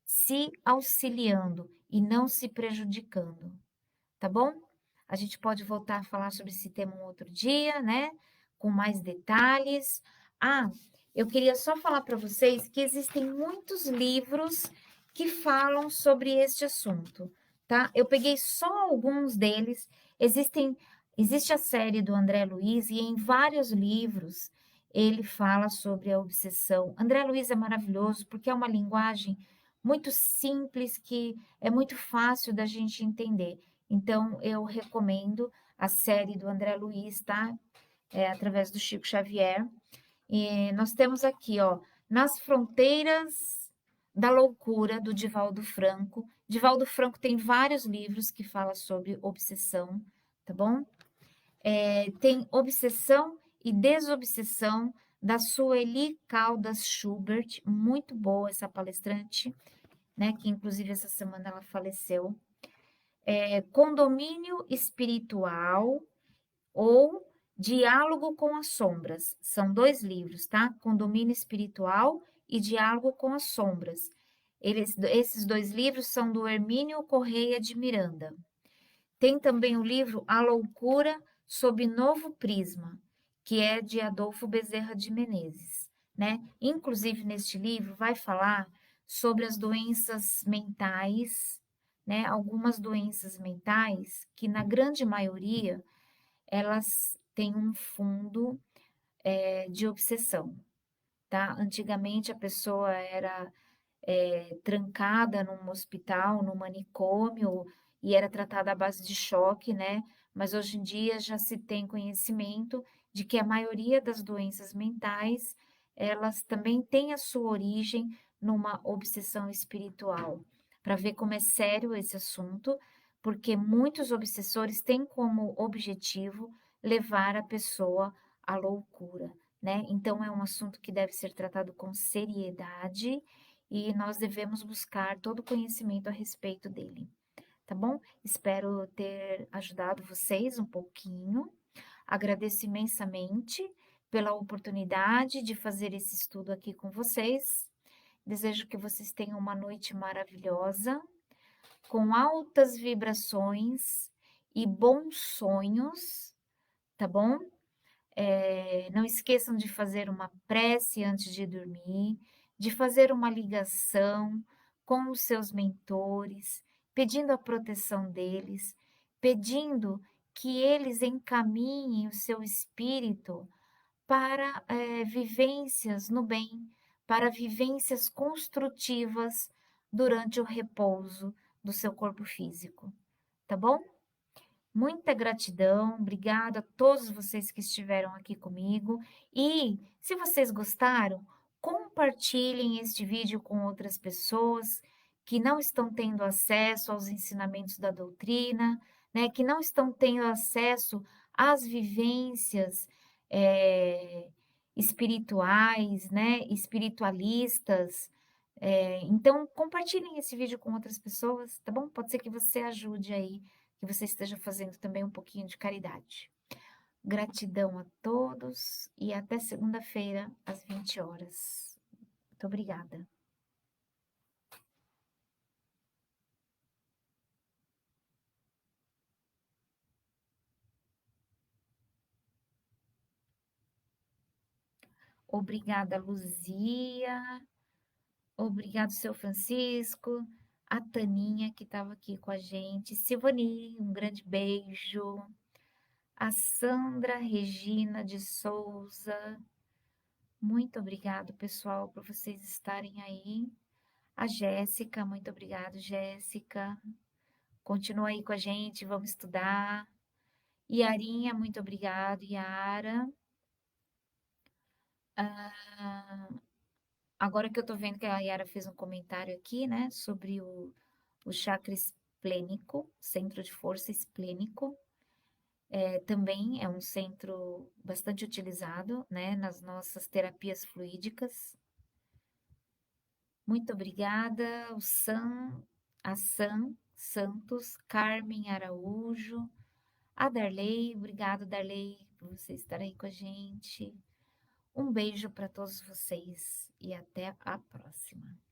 se auxiliando e não se prejudicando, tá bom? A gente pode voltar a falar sobre esse tema um outro dia, né? Com mais detalhes. Ah, eu queria só falar para vocês que existem muitos livros que falam sobre este assunto, tá? Eu peguei só alguns deles. Existe a série do André Luiz e em vários livros ele fala sobre a obsessão. André Luiz é maravilhoso porque é uma linguagem muito simples que é muito fácil da gente entender. Então, eu recomendo a série do André Luiz, tá? Através do Chico Xavier. E nós temos aqui, ó, Nas Fronteiras da Loucura, do Divaldo Franco. Divaldo Franco tem vários livros que falam sobre obsessão, tá bom? Tem Obsessão e Desobsessão, da Sueli Caldas Schubert, muito boa essa palestrante, né? Que inclusive essa semana ela faleceu. Condomínio Espiritual ou Diálogo com as Sombras. São dois livros, tá? Condomínio Espiritual e Diálogo com as Sombras. Esses dois livros são do Hermínio Correia de Miranda. Tem também o livro A Loucura sob Novo Prisma, que é de Adolfo Bezerra de Menezes, né? Inclusive, neste livro vai falar sobre as doenças mentais, né? Algumas doenças mentais que, na grande maioria, elas têm um fundo de obsessão, tá? Antigamente, a pessoa era trancada num hospital, num manicômio, e era tratada à base de choque, né? Mas hoje em dia já se tem conhecimento de que a maioria das doenças mentais, elas também têm a sua origem numa obsessão espiritual. Para ver como é sério esse assunto, porque muitos obsessores têm como objetivo levar a pessoa à loucura, né? Então é um assunto que deve ser tratado com seriedade e nós devemos buscar todo o conhecimento a respeito dele, tá bom? Espero ter ajudado vocês um pouquinho. Agradeço imensamente pela oportunidade de fazer esse estudo aqui com vocês. Desejo que vocês tenham uma noite maravilhosa, com altas vibrações e bons sonhos, tá bom? Não esqueçam de fazer uma prece antes de dormir, de fazer uma ligação com os seus mentores, pedindo a proteção deles, pedindo que eles encaminhem o seu espírito para vivências no bem, para vivências construtivas durante o repouso do seu corpo físico, tá bom? Muita gratidão, obrigada a todos vocês que estiveram aqui comigo. E se vocês gostaram, compartilhem este vídeo com outras pessoas que não estão tendo acesso aos ensinamentos da doutrina, né? Que não estão tendo acesso às vivências espirituais, né? Espiritualistas. Então, compartilhem esse vídeo com outras pessoas, tá bom? Pode ser que você ajude aí, que você esteja fazendo também um pouquinho de caridade. Gratidão a todos e até segunda-feira, às 20 horas. Muito obrigada. Obrigada, Luzia. Obrigado, seu Francisco. A Taninha, que estava aqui com a gente. Silvani, um grande beijo. A Sandra Regina de Souza. Muito obrigado, pessoal, por vocês estarem aí. A Jéssica, muito obrigado, Jéssica. Continua aí com a gente, vamos estudar. Yarinha, muito obrigado, Yara. Ah, agora que eu tô vendo que a Yara fez um comentário aqui, né, sobre o chakra esplênico, centro de força esplênico, também é um centro bastante utilizado, né, nas nossas terapias fluídicas. Muito obrigada, a Sam Santos, Carmen Araújo, a Darley, obrigado, Darley, por você estar aí com a gente. Um beijo para todos vocês e até a próxima.